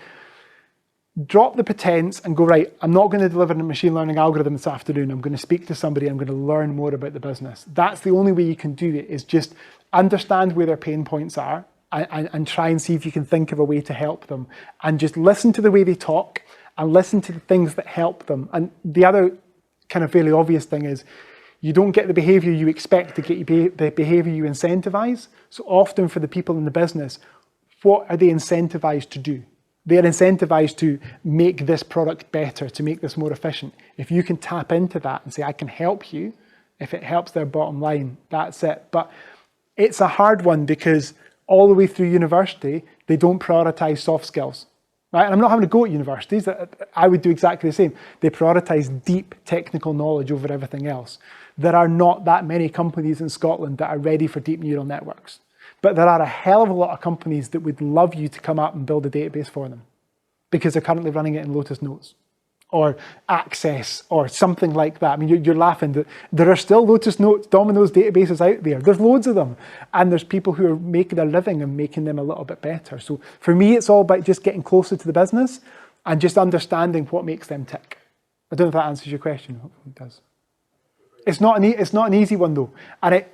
drop the pretense and go, right, I'm not going to deliver a machine learning algorithm this afternoon. I'm going to speak to somebody. I'm going to learn more about the business. That's the only way you can do it, is just understand where their pain points are and try and see if you can think of a way to help them. And just listen to the way they talk and listen to the things that help them. And the other kind of fairly obvious thing is you don't get the behavior you expect to get the behavior you incentivize. So often for the people in the business, what are they incentivized to do? They're incentivized to make this product better, to make this more efficient. If you can tap into that and say, I can help you, if it helps their bottom line, that's it. But it's a hard one because all the way through university, they don't prioritize soft skills. Right? And I'm not having to go at universities. I would do exactly the same. They prioritize deep technical knowledge over everything else. There are not that many companies in Scotland that are ready for deep neural networks. But there are a hell of a lot of companies that would love you to come up and build a database for them because they're currently running it in Lotus Notes or Access or something like that. I mean, you're laughing. There are still Lotus Notes, Domino's databases out there. There's loads of them. And there's people who are making their living and making them a little bit better. So for me, it's all about just getting closer to the business and just understanding what makes them tick. I don't know if that answers your question. Hopefully it does. It's not an easy one though. And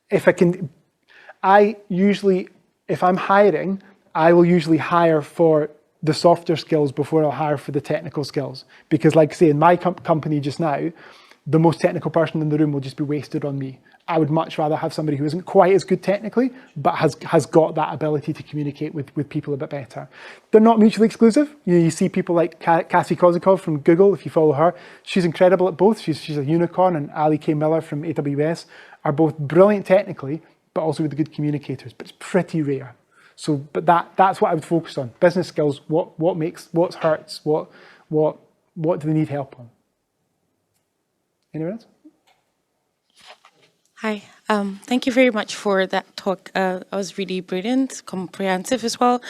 if I'm hiring, I will usually hire for the softer skills before I'll hire for the technical skills. Because like I say, in my company just now, the most technical person in the room will just be wasted on me. I would much rather have somebody who isn't quite as good technically, but has got that ability to communicate with people a bit better. They're not mutually exclusive. You see people like Cassie Kozikov from Google, if you follow her, she's incredible at both. She's a unicorn, and Ali K. Miller from AWS are both brilliant technically, but also with the good communicators, but it's pretty rare. So, but that's what I would focus on. Business skills, what hurts, what do they need help on? Anyone else? Hi, thank you very much for that talk. It was really brilliant, comprehensive as well.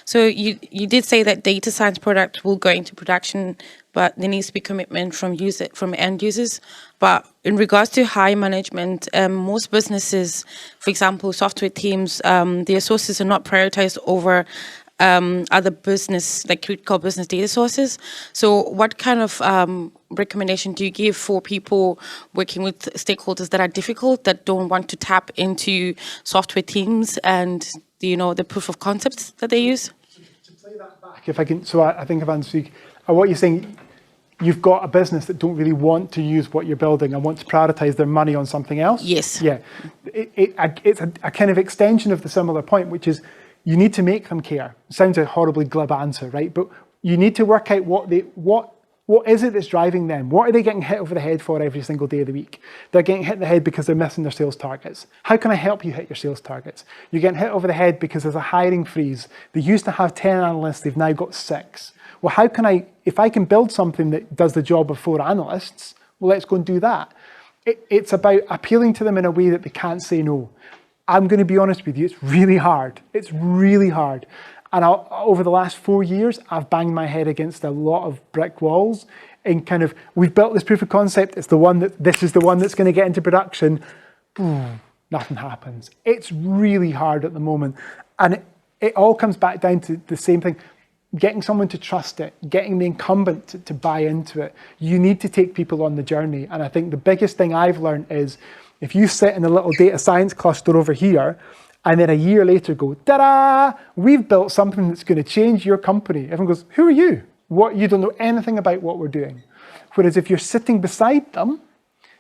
So you did say that data science product will go into production, but there needs to be commitment from end users. But in regards to high management, most businesses, for example, software teams, their resources are not prioritized over other business, like critical business data sources. So what kind of recommendation do you give for people working with stakeholders that are difficult, that don't want to tap into software teams and the proof of concepts that they use? To play that back, if I can, so I think if I speak, what you're saying, you've got a business that don't really want to use what you're building and want to prioritize their money on something else? Yes. Yeah. It's a kind of extension of the similar point, which is you need to make them care. It sounds a horribly glib answer, right? But you need to work out what is it that's driving them? What are they getting hit over the head for every single day of the week? They're getting hit in the head because they're missing their sales targets. How can I help you hit your sales targets? You're getting hit over the head because there's a hiring freeze. They used to have 10 analysts, they've now got 6. Well, how can if I can build something that does the job of 4 analysts, Well, let's go and do that. It's about appealing to them in a way that they can't say no. I'm going to be honest with you, it's really hard. It's really hard. And over the last 4 years, I've banged my head against a lot of brick walls and kind of, we've built this proof of concept, this is the one that's going to get into production. Boom, nothing happens. It's really hard at the moment. And it all comes back down to the same thing. Getting someone to trust it, getting the incumbent to buy into it. You need to take people on the journey. And I think the biggest thing I've learned is if you sit in a little data science cluster over here, and then a year later go, ta-da, we've built something that's going to change your company. Everyone goes, who are you? What? You don't know anything about what we're doing. Whereas if you're sitting beside them,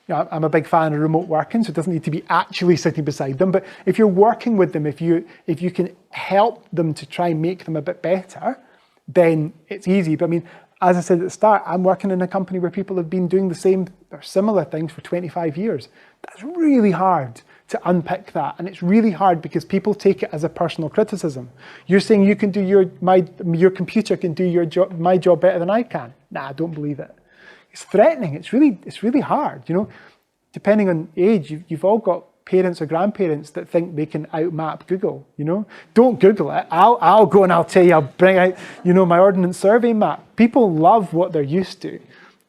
you know, I'm a big fan of remote working, so it doesn't need to be actually sitting beside them, but if you're working with them, if you can help them to try and make them a bit better, then it's easy. But I mean, as I said at the start, I'm working in a company where people have been doing the same or similar things for 25 years. That's really hard to unpick that. And it's really hard because people take it as a personal criticism. You're saying you can do your computer can do your job, my job better than I can. Nah, I don't believe it. It's threatening. It's really hard, you know. Depending on age, you've all got parents or grandparents that think they can outmap Google, you know. Don't Google it. I'll go and I'll tell you, I'll bring out, you know, my ordnance survey map. People love what they're used to.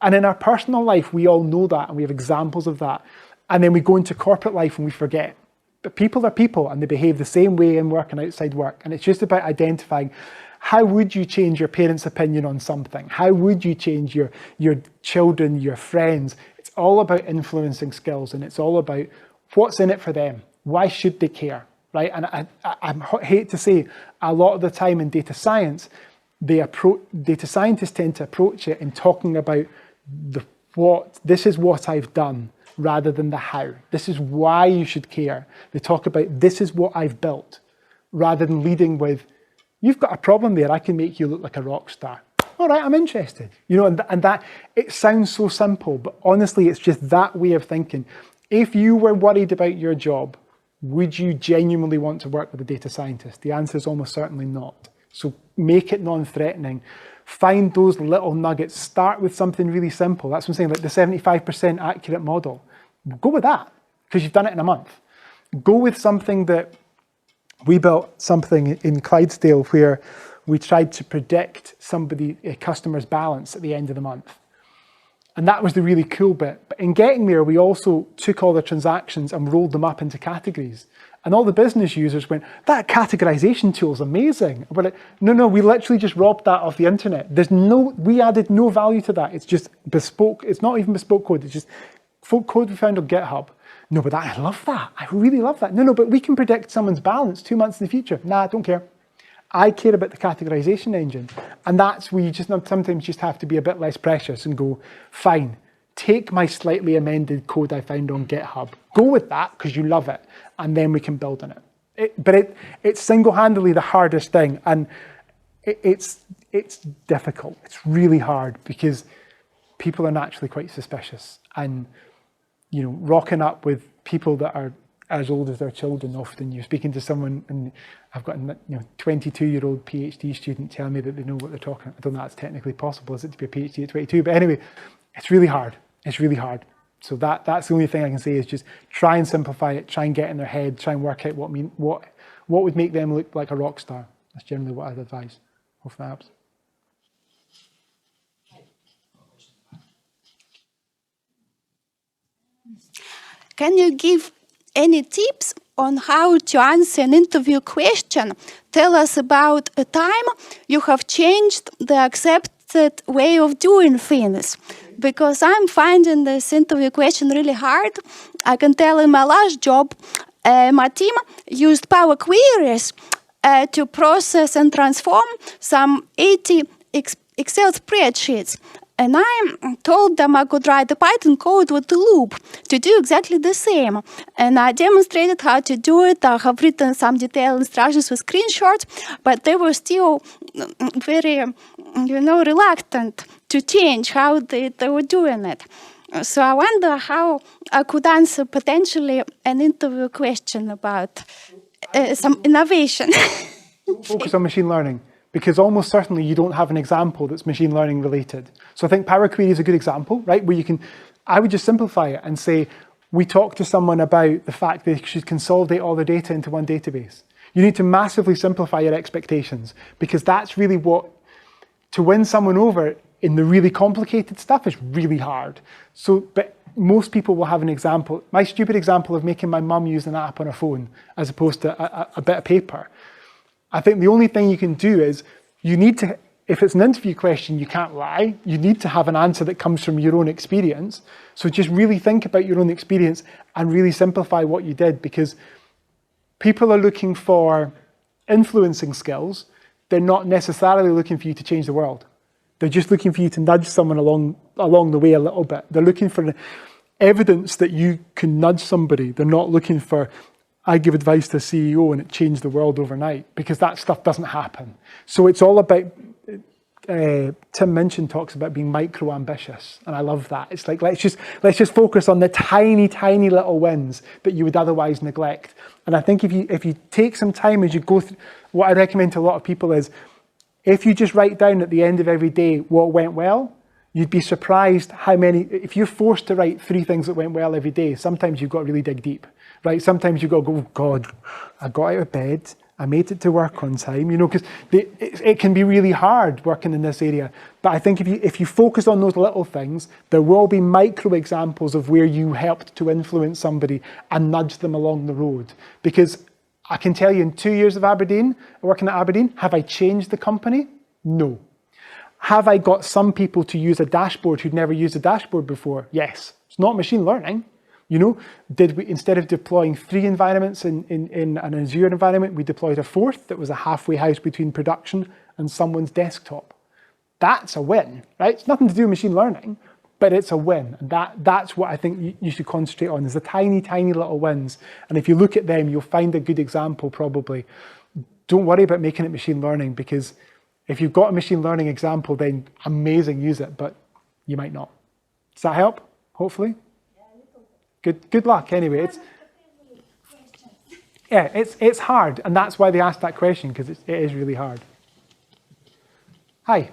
And in our personal life, we all know that and we have examples of that. And then we go into corporate life and we forget. But people are people and they behave the same way in work and outside work. And it's just about identifying how would you change your parents' opinion on something? How would you change your children, your friends? It's all about influencing skills and it's all about what's in it for them? Why should they care, right? And I hate to say, a lot of the time in data science, data scientists tend to approach it in talking about this is what I've done, rather than the how. This is why you should care. They talk about this is what I've built, rather than leading with, you've got a problem there, I can make you look like a rock star. All right, I'm interested. You know, and that, it sounds so simple, but honestly, it's just that way of thinking. If you were worried about your job, would you genuinely want to work with a data scientist? The answer is almost certainly not. So make it non-threatening. Find those little nuggets. Start with something really simple. That's what I'm saying, like the 75% accurate model. Go with that, because you've done it in a month. Go with something that we built something in Clydesdale where we tried to predict a customer's balance at the end of the month. And that was the really cool bit. But in getting there, we also took all the transactions and rolled them up into categories. And all the business users went, that categorization tool is amazing. And we're like, no, we literally just robbed that off the internet. We added no value to that. It's just bespoke. It's not even bespoke code. It's just code we found on GitHub. No, but I love that. I really love that. No, but we can predict someone's balance 2 months in the future. Nah, I don't care. I care about the categorization engine. And that's where you just sometimes just have to be a bit less precious and go, fine, take my slightly amended code I found on GitHub. Go with that because you love it. And then we can build on it. But it's single-handedly the hardest thing. And it's difficult. It's really hard because people are naturally quite suspicious. And, you know, rocking up with people that are as old as their children, often you're speaking to someone and I've got a 22-year-old PhD student telling me that they know what they're talking about. I don't know if that's technically possible, is it, to be a PhD at 22? But anyway, it's really hard. It's really hard. So that's the only thing I can say is just try and simplify it, try and get in their head, try and work out what would make them look like a rock star. That's generally what I'd advise. Hopefully that helps. Can you give any tips on how to answer an interview question? Tell us about a time you have changed the accepted way of doing things. Because I'm finding this interview question really hard. I can tell in my last job, my team used Power Queries to process and transform some 80 Excel spreadsheets. And I told them I could write a Python code with a loop to do exactly the same. And I demonstrated how to do it. I have written some detailed instructions with screenshots, but they were still very, reluctant to change how they were doing it. So I wonder how I could answer potentially an interview question about some innovation. Focus on machine learning. Because almost certainly you don't have an example that's machine learning related. So I think Power Query is a good example, right? Where you can I would just simplify it and say, we talked to someone about the fact that they should consolidate all their data into one database. You need to massively simplify your expectations, because that's really what, to win someone over in the really complicated stuff is really hard. So, but most people will have an example. My stupid example of making my mum use an app on her phone as opposed to a bit of paper. I think the only thing you can do is you need to, if it's an interview question, you can't lie. You need to have an answer that comes from your own experience. So just really think about your own experience and really simplify what you did, because people are looking for influencing skills. They're not necessarily looking for you to change the world. They're just looking for you to nudge someone along the way a little bit. They're looking for evidence that you can nudge somebody. They're not looking for, I give advice to a CEO and it changed the world overnight, because that stuff doesn't happen. So it's all about, Tim Minchin talks about being micro-ambitious, and I love that. It's like, let's just focus on the tiny, tiny little wins that you would otherwise neglect. And I think if you take some time as you go through, what I recommend to a lot of people is, if you just write down at the end of every day what went well, you'd be surprised how many, if you're forced to write 3 things that went well every day, sometimes you've got to really dig deep, right? Sometimes you've got to go, oh God, I got out of bed, I made it to work on time, you know, because it can be really hard working in this area. But I think if you focus on those little things, there will be micro examples of where you helped to influence somebody and nudge them along the road. Because I can tell you, in 2 years of working at Aberdeen, have I changed the company? No. Have I got some people to use a dashboard who'd never used a dashboard before? Yes. It's not machine learning. You know, did we, instead of deploying 3 environments in an Azure environment, we deployed a 4th that was a halfway house between production and someone's desktop. That's a win, right? It's nothing to do with machine learning, but it's a win. And that's what I think you should concentrate on, is the tiny, tiny little wins. And if you look at them, you'll find a good example probably. Don't worry about making it machine learning, because if you've got a machine learning example, then amazing, use it, but you might not. Does that help? Hopefully? Good luck anyway. It's hard, and that's why they asked that question, because it is really hard. Hi.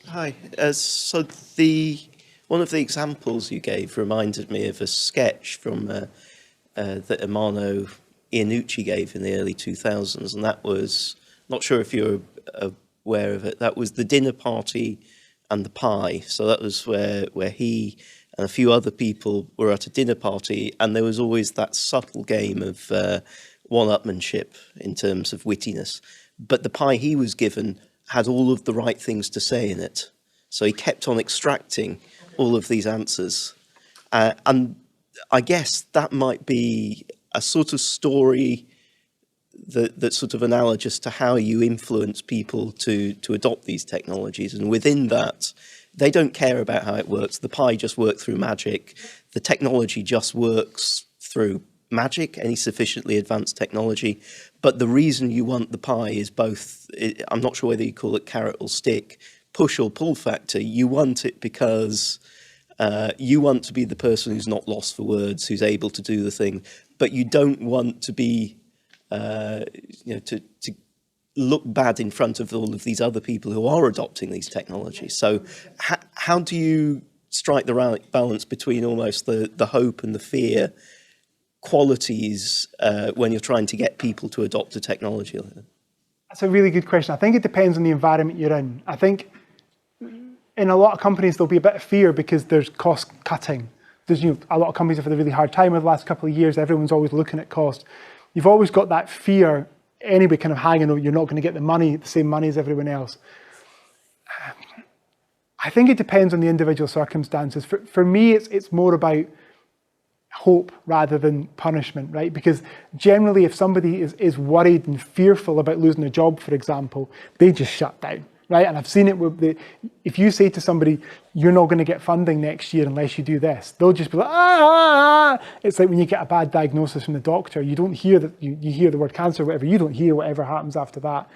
Hi. So one of the examples you gave reminded me of a sketch from that Emano Iannucci gave in the early 2000s, and that was, not sure if you're aware of it, that was the dinner party and the pie. So that was where he and a few other people were at a dinner party, and there was always that subtle game of one-upmanship in terms of wittiness. But the pie he was given had all of the right things to say in it. So he kept on extracting all of these answers. And I guess that might be a sort of story that's sort of analogous to how you influence people to adopt these technologies. And within that, they don't care about how it works. The pie just worked through magic. The technology just works through magic, any sufficiently advanced technology. But the reason you want the pie is both, I'm not sure whether you call it carrot or stick, push or pull factor. You want it because you want to be the person who's not lost for words, who's able to do the thing, but you don't want to be, to look bad in front of all of these other people who are adopting these technologies. So how do you strike the right balance between almost the hope and the fear qualities when you're trying to get people to adopt a technology? That's a really good question. I think it depends on the environment you're in. I think in a lot of companies, there'll be a bit of fear because there's cost cutting. There's, a lot of companies have had a really hard time over the last couple of years. Everyone's always looking at cost. You've always got that fear anyway, kind of hanging over. You're not going to get the same money as everyone else. I think it depends on the individual circumstances. For me, it's more about hope rather than punishment, right? Because generally, if somebody is worried and fearful about losing a job, for example, they just shut down, right? And I've seen it if you say to somebody, you're not going to get funding next year unless you do this, they'll just be like, ah. It's like when you get a bad diagnosis from the doctor, you don't hear that, you hear the word cancer or whatever, you don't hear whatever happens after that.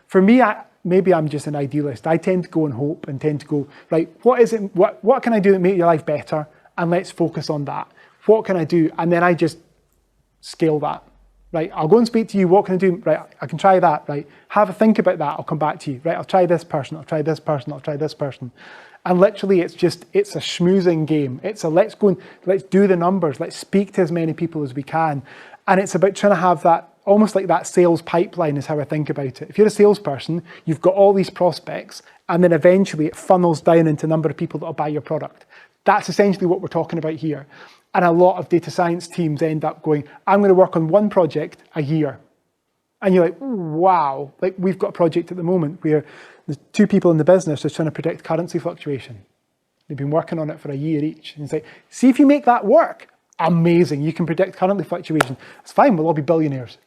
For me, maybe I'm just an idealist. I tend to go on hope and tend to go, right, what can I do to make your life better? And let's focus on that. What can I do? And then I just scale that, right? I'll go and speak to you. What can I do? Right, I can try that, right? Have a think about that. I'll come back to you, right? I'll try this person. I'll try this person. I'll try this person. And literally it's a schmoozing game. It's a let's go and let's do the numbers. Let's speak to as many people as we can. And it's about trying to have that, almost like that sales pipeline is how I think about it. If you're a salesperson, you've got all these prospects, and then eventually it funnels down into a number of people that will buy your product. That's essentially what we're talking about here. And a lot of data science teams end up going, I'm going to work on one project a year. And you're like, wow, like we've got a project at the moment where the two people in the business are trying to predict currency fluctuation. They've been working on it for a year each. And it's like, see if you make that work. Amazing, you can predict currency fluctuation. It's fine, we'll all be billionaires.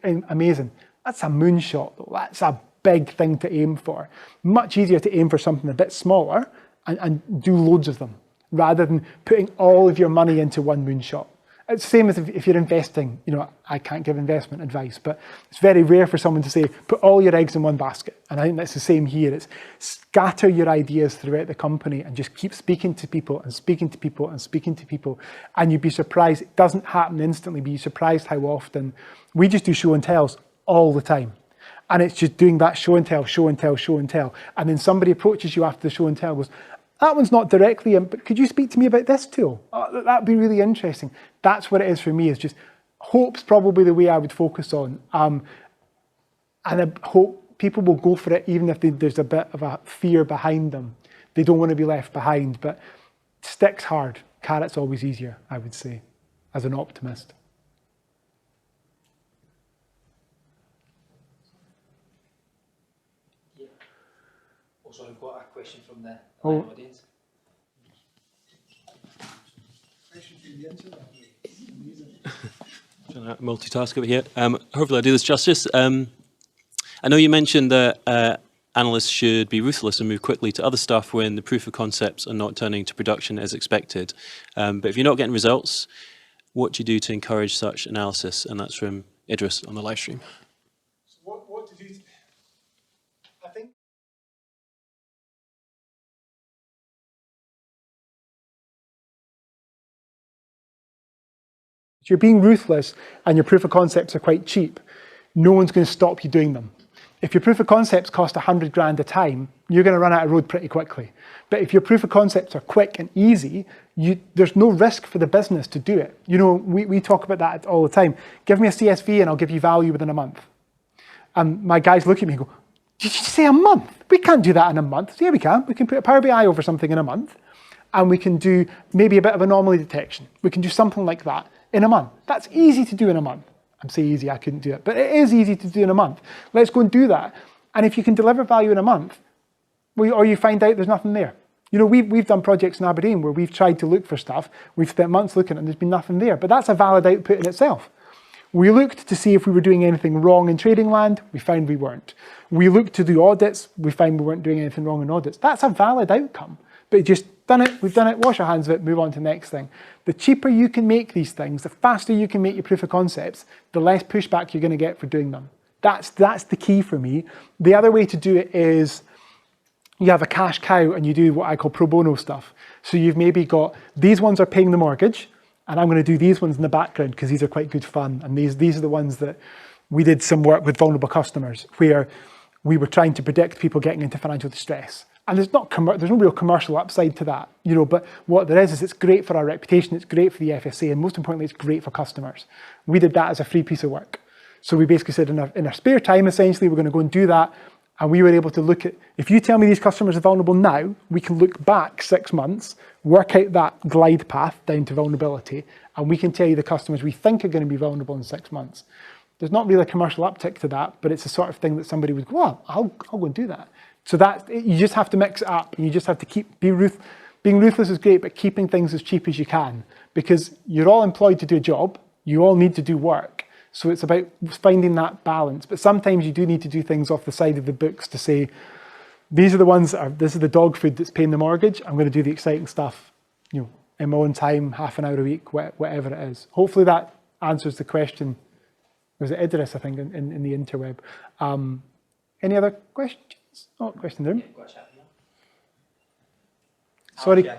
Amazing. That's a moonshot though. That's a big thing to aim for. Much easier to aim for something a bit smaller and do loads of them, rather than putting all of your money into one moonshot. It's the same as if you're investing. You know, I can't give investment advice, but it's very rare for someone to say, put all your eggs in one basket. And I think that's the same here. It's scatter your ideas throughout the company and just keep speaking to people and speaking to people and speaking to people. And you'd be surprised, it doesn't happen instantly, but you're surprised how often we just do show and tells all the time. And it's just doing that show and tell, show and tell, show and tell. And then somebody approaches you after the show and tell, goes, that one's not directly in, but could you speak to me about this tool? Oh, that'd be really interesting. That's what it is for me, is just hope's probably the way I would focus on. And I hope people will go for it, even if there's a bit of a fear behind them. They don't want to be left behind, but stick's hard. Carrot's always easier, I would say, as an optimist. Yeah. Also, I've got a question from the audience. Trying to multitask over here. Hopefully I do this justice. I know you mentioned that analysts should be ruthless and move quickly to other stuff when the proof of concepts are not turning to production as expected. But if you're not getting results, what do you do to encourage such analysis? And that's from Idris on the live stream. So what to do? I think if you're being ruthless and your proof of concepts are quite cheap, no one's going to stop you doing them. If your proof of concepts cost 100 grand a time, you're going to run out of road pretty quickly. But if your proof of concepts are quick and easy, there's no risk for the business to do it. You know, we talk about that all the time. Give me a CSV and I'll give you value within a month. And my guys look at me and go, did you say a month? We can't do that in a month. Yeah, we can. We can put a Power BI over something in a month, and we can do maybe a bit of anomaly detection. We can do something like that in a month. That's easy to do in a month. I'm saying easy, I couldn't do it, but it is easy to do in a month. Let's go and do that. And if you can deliver value in a month, or you find out there's nothing there. You know, we've done projects in Aberdeen where we've tried to look for stuff. We've spent months looking and there's been nothing there, but that's a valid output in itself. We looked to see if we were doing anything wrong in trading land. We found we weren't. We looked to do audits. We found we weren't doing anything wrong in audits. That's a valid outcome, but just done it, we've done it, wash our hands of it, move on to the next thing. The cheaper you can make these things, the faster you can make your proof of concepts, the less pushback you're going to get for doing them. That's the key for me. The other way to do it is you have a cash cow and you do what I call pro bono stuff. So you've maybe got, these ones are paying the mortgage, and I'm going to do these ones in the background because these are quite good fun. And these are the ones that we did some work with vulnerable customers where we were trying to predict people getting into financial distress. And there's no real commercial upside to that, you know, but what there is it's great for our reputation, it's great for the FSA, and most importantly, it's great for customers. We did that as a free piece of work. So we basically said in our spare time, essentially, we're going to go and do that. And we were able to look at, if you tell me these customers are vulnerable now, we can look back 6 months, work out that glide path down to vulnerability, and we can tell you the customers we think are going to be vulnerable in 6 months. There's not really a commercial uptick to that, but it's the sort of thing that somebody would go, oh, I'll go and do that. So you just have to mix it up, and you just have to being ruthless is great, but keeping things as cheap as you can, because you're all employed to do a job, you all need to do work. So it's about finding that balance. But sometimes you do need to do things off the side of the books to say, these are the ones this is the dog food that's paying the mortgage. I'm going to do the exciting stuff, you know, in my own time, half an hour a week, whatever it is. Hopefully that answers the question. Was it Idris, I think, in the interweb? Any other questions? Oh, question there. Sorry, I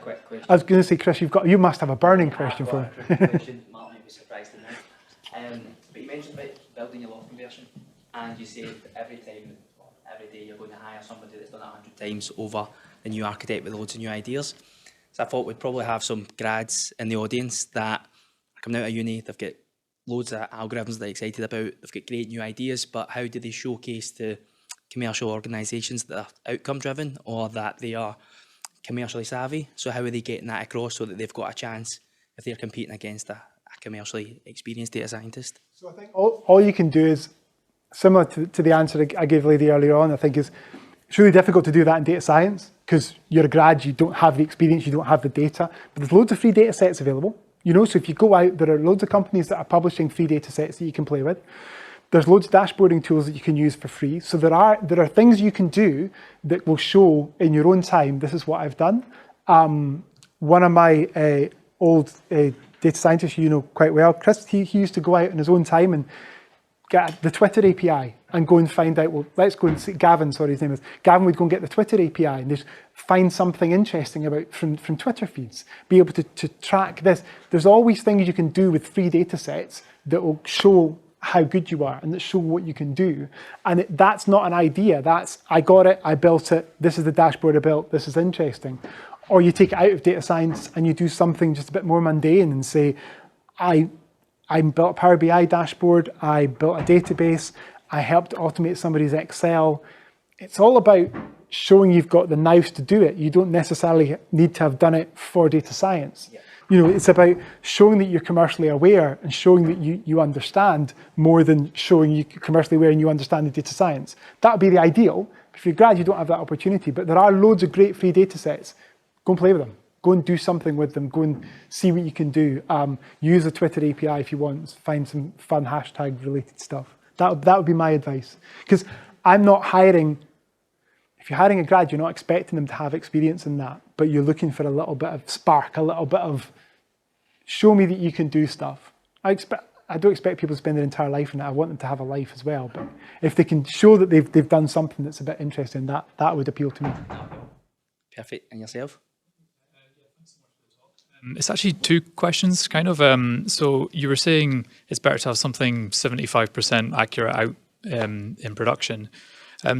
was going to say, Chris, you must have a burning question for me. Question, Martin, you'll be surprised to know. But you mentioned about building your loft conversion, and you said every day you're going to hire somebody that's done it 100 times over the new architect with loads of new ideas. So I thought we'd probably have some grads in the audience that are coming out of uni, they've got loads of algorithms they're excited about, they've got great new ideas, but how do they showcase to commercial organisations that are outcome driven or that they are commercially savvy? So how are they getting that across so that they've got a chance if they're competing against a commercially experienced data scientist? So I think all you can do is, similar to the answer I gave Lady earlier on, I think is it's really difficult to do that in data science because you're a grad, you don't have the experience, you don't have the data, but there's loads of free data sets available. You know, so if you go out, there are loads of companies that are publishing free data sets that you can play with. There's loads of dashboarding tools that you can use for free. So there are things you can do that will show in your own time, this is what I've done. One of my old data scientists you know quite well, Chris, he used to go out in his own time and get the Twitter API and go and find out, well, let's go and see, Gavin, sorry, his name is, Gavin would go and get the Twitter API and just find something interesting about from Twitter feeds, be able to track this. There's always things you can do with free data sets that will show how good you are and that show what you can do. And that's not an idea, that's, I got it, I built it, this is the dashboard I built, this is interesting. Or you take it out of data science and you do something just a bit more mundane and say, I built a Power BI dashboard, I built a database, I helped automate somebody's Excel. It's all about showing you've got the nous to do it. You don't necessarily need to have done it for data science. Yeah. You know, it's about showing that you're commercially aware and showing that you understand more than showing you commercially aware and you understand the data science. That would be the ideal. If you're glad you don't have that opportunity, but there are loads of great free data sets. Go and play with them. Go and do something with them. Go and see what you can do. Use the Twitter API if you want. Find some fun hashtag related stuff. That would be my advice. Because I'm not hiring, if you're hiring a grad, you're not expecting them to have experience in that, but you're looking for a little bit of spark, a little bit of show me that you can do stuff. I don't expect people to spend their entire life in it. I want them to have a life as well. But if they can show that they've done something that's a bit interesting, that would appeal to me. Perfect. And yourself? It's actually two questions, kind of. So you were saying it's better to have something 75% accurate out in production.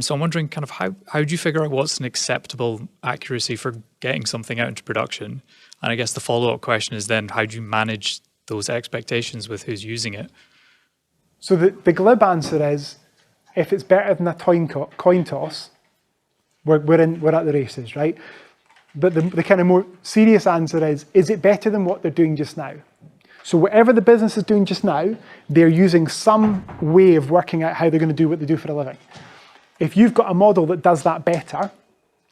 So I'm wondering kind of how do you figure out what's an acceptable accuracy for getting something out into production? And I guess the follow-up question is then how do you manage those expectations with who's using it? So the glib answer is, if it's better than a coin toss, we're at the races, right? But the kind of more serious answer is it better than what they're doing just now? So whatever the business is doing just now, they're using some way of working out how they're going to do what they do for a living. If you've got a model that does that better,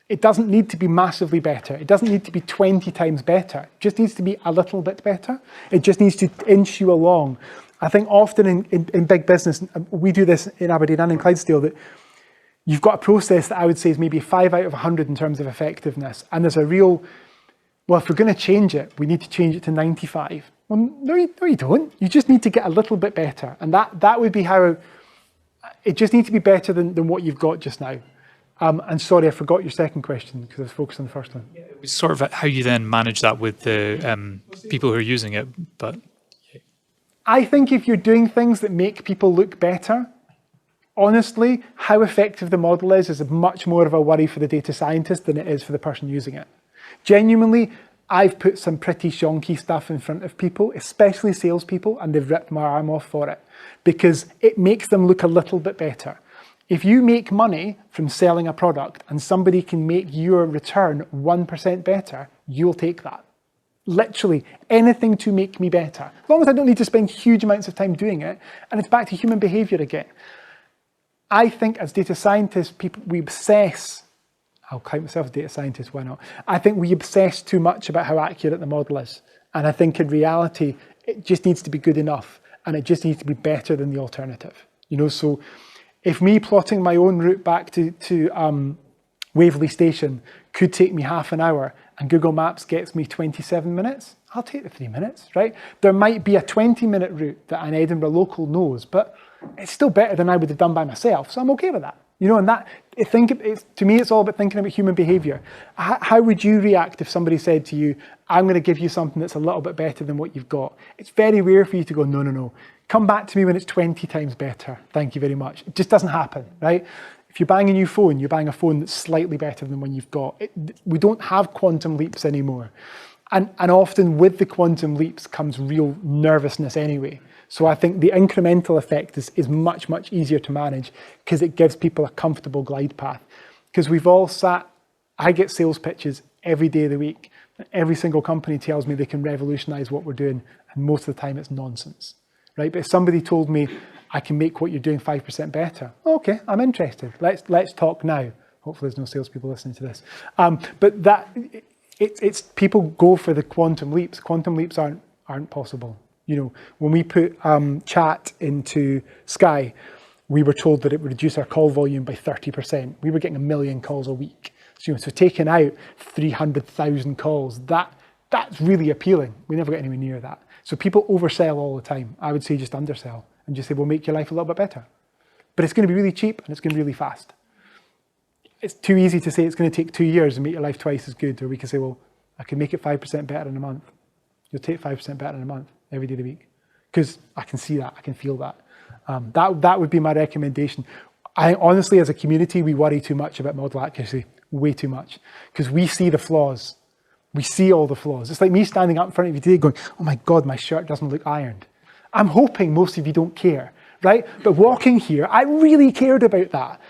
it doesn't need to be massively better. It doesn't need to be 20 times better. It just needs to be a little bit better. It just needs to inch you along. I think often in big business, we do this in Aberdeen and in Clydesdale, that you've got a process that I would say is maybe 5 out of 100 in terms of effectiveness. And there's a real, well, if we're going to change it, we need to change it to 95. Well, no, you don't. You just need to get a little bit better. And that would be how, it just needs to be better than what you've got just now. And sorry, I forgot your second question because I was focused on the first one. It was sort of how you then manage that with the people who are using it. But yeah. I think if you're doing things that make people look better, honestly, how effective the model is much more of a worry for the data scientist than it is for the person using it. Genuinely, I've put some pretty shonky stuff in front of people, especially salespeople, and they've ripped my arm off for it because it makes them look a little bit better. If you make money from selling a product and somebody can make your return 1% better, you'll take that. Literally anything to make me better. As long as I don't need to spend huge amounts of time doing it, and it's back to human behavior again. I think as data scientists, we obsess, I'll count myself as a data scientist, why not? I think we obsess too much about how accurate the model is. And I think in reality, it just needs to be good enough and it just needs to be better than the alternative. You know, so if me plotting my own route back to Waverley Station could take me half an hour and Google Maps gets me 27 minutes, I'll take the 3 minutes, right? There might be a 20-minute route that an Edinburgh local knows, but it's still better than I would have done by myself, so I'm okay with that. You know, and to me, it's all about thinking about human behavior. How would you react if somebody said to you, I'm going to give you something that's a little bit better than what you've got? It's very rare for you to go, no. Come back to me when it's 20 times better. Thank you very much. It just doesn't happen, right? If you're buying a new phone, you're buying a phone that's slightly better than the one you've got. We don't have quantum leaps anymore. And often with the quantum leaps comes real nervousness anyway. So I think the incremental effect is much, much easier to manage because it gives people a comfortable glide path. Because we've all I get sales pitches every day of the week. Every single company tells me they can revolutionize what we're doing, and most of the time it's nonsense, right? But if somebody told me I can make what you're doing 5% better, okay, I'm interested. Let's talk now. Hopefully there's no salespeople listening to this. But it's people go for the quantum leaps. Quantum leaps aren't possible. You know, when we put chat into Sky, we were told that it would reduce our call volume by 30%. We were getting 1 million calls a week. So taking out 300,000 calls, that's really appealing. We never get anywhere near that. So people oversell all the time. I would say just undersell and just say, we'll make your life a little bit better. But it's going to be really cheap and it's going to be really fast. It's too easy to say it's going to take 2 years and make your life twice as good. Or we can say, well, I can make it 5% better in a month. You'll take 5% better in a month, every day of the week. Because I can see that, I can feel that. That would be my recommendation. Honestly, as a community, we worry too much about model accuracy. Way too much, because we see the flaws. We see all the flaws. It's like me standing up in front of you today going, oh my God, my shirt doesn't look ironed. I'm hoping most of you don't care, right? But walking here, I really cared about that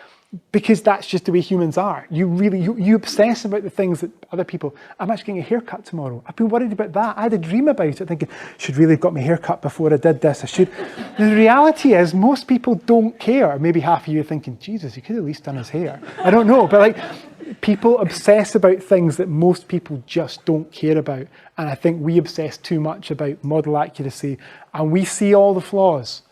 because that's just the way humans are. You obsess about the things that other people, I'm actually getting a haircut tomorrow. I've been worried about that. I had a dream about it thinking, I should really have got my haircut before I did this. I should. The reality is most people don't care. Maybe half of you are thinking, Jesus, he could have at least done his hair. I don't know, but people obsess about things that most people just don't care about. And I think we obsess too much about model accuracy and we see all the flaws.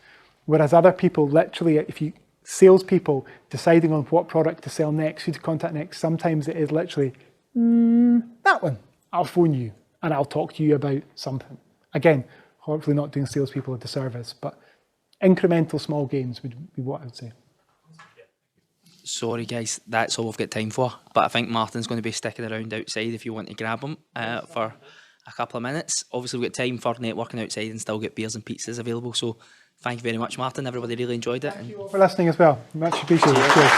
Whereas other people, literally, if you salespeople deciding on what product to sell next, who to contact next, sometimes it is literally, that one, I'll phone you and I'll talk to you about something. Again, hopefully not doing salespeople a disservice, but incremental small gains would be what I would say. Sorry guys, that's all we've got time for, but I think Martin's going to be sticking around outside if you want to grab him for a couple of minutes. Obviously we've got time for networking outside and still get beers and pizzas available, so thank you very much Martin, everybody really enjoyed it. Thank you all for listening as well, much appreciated. Cheers.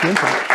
Thank you.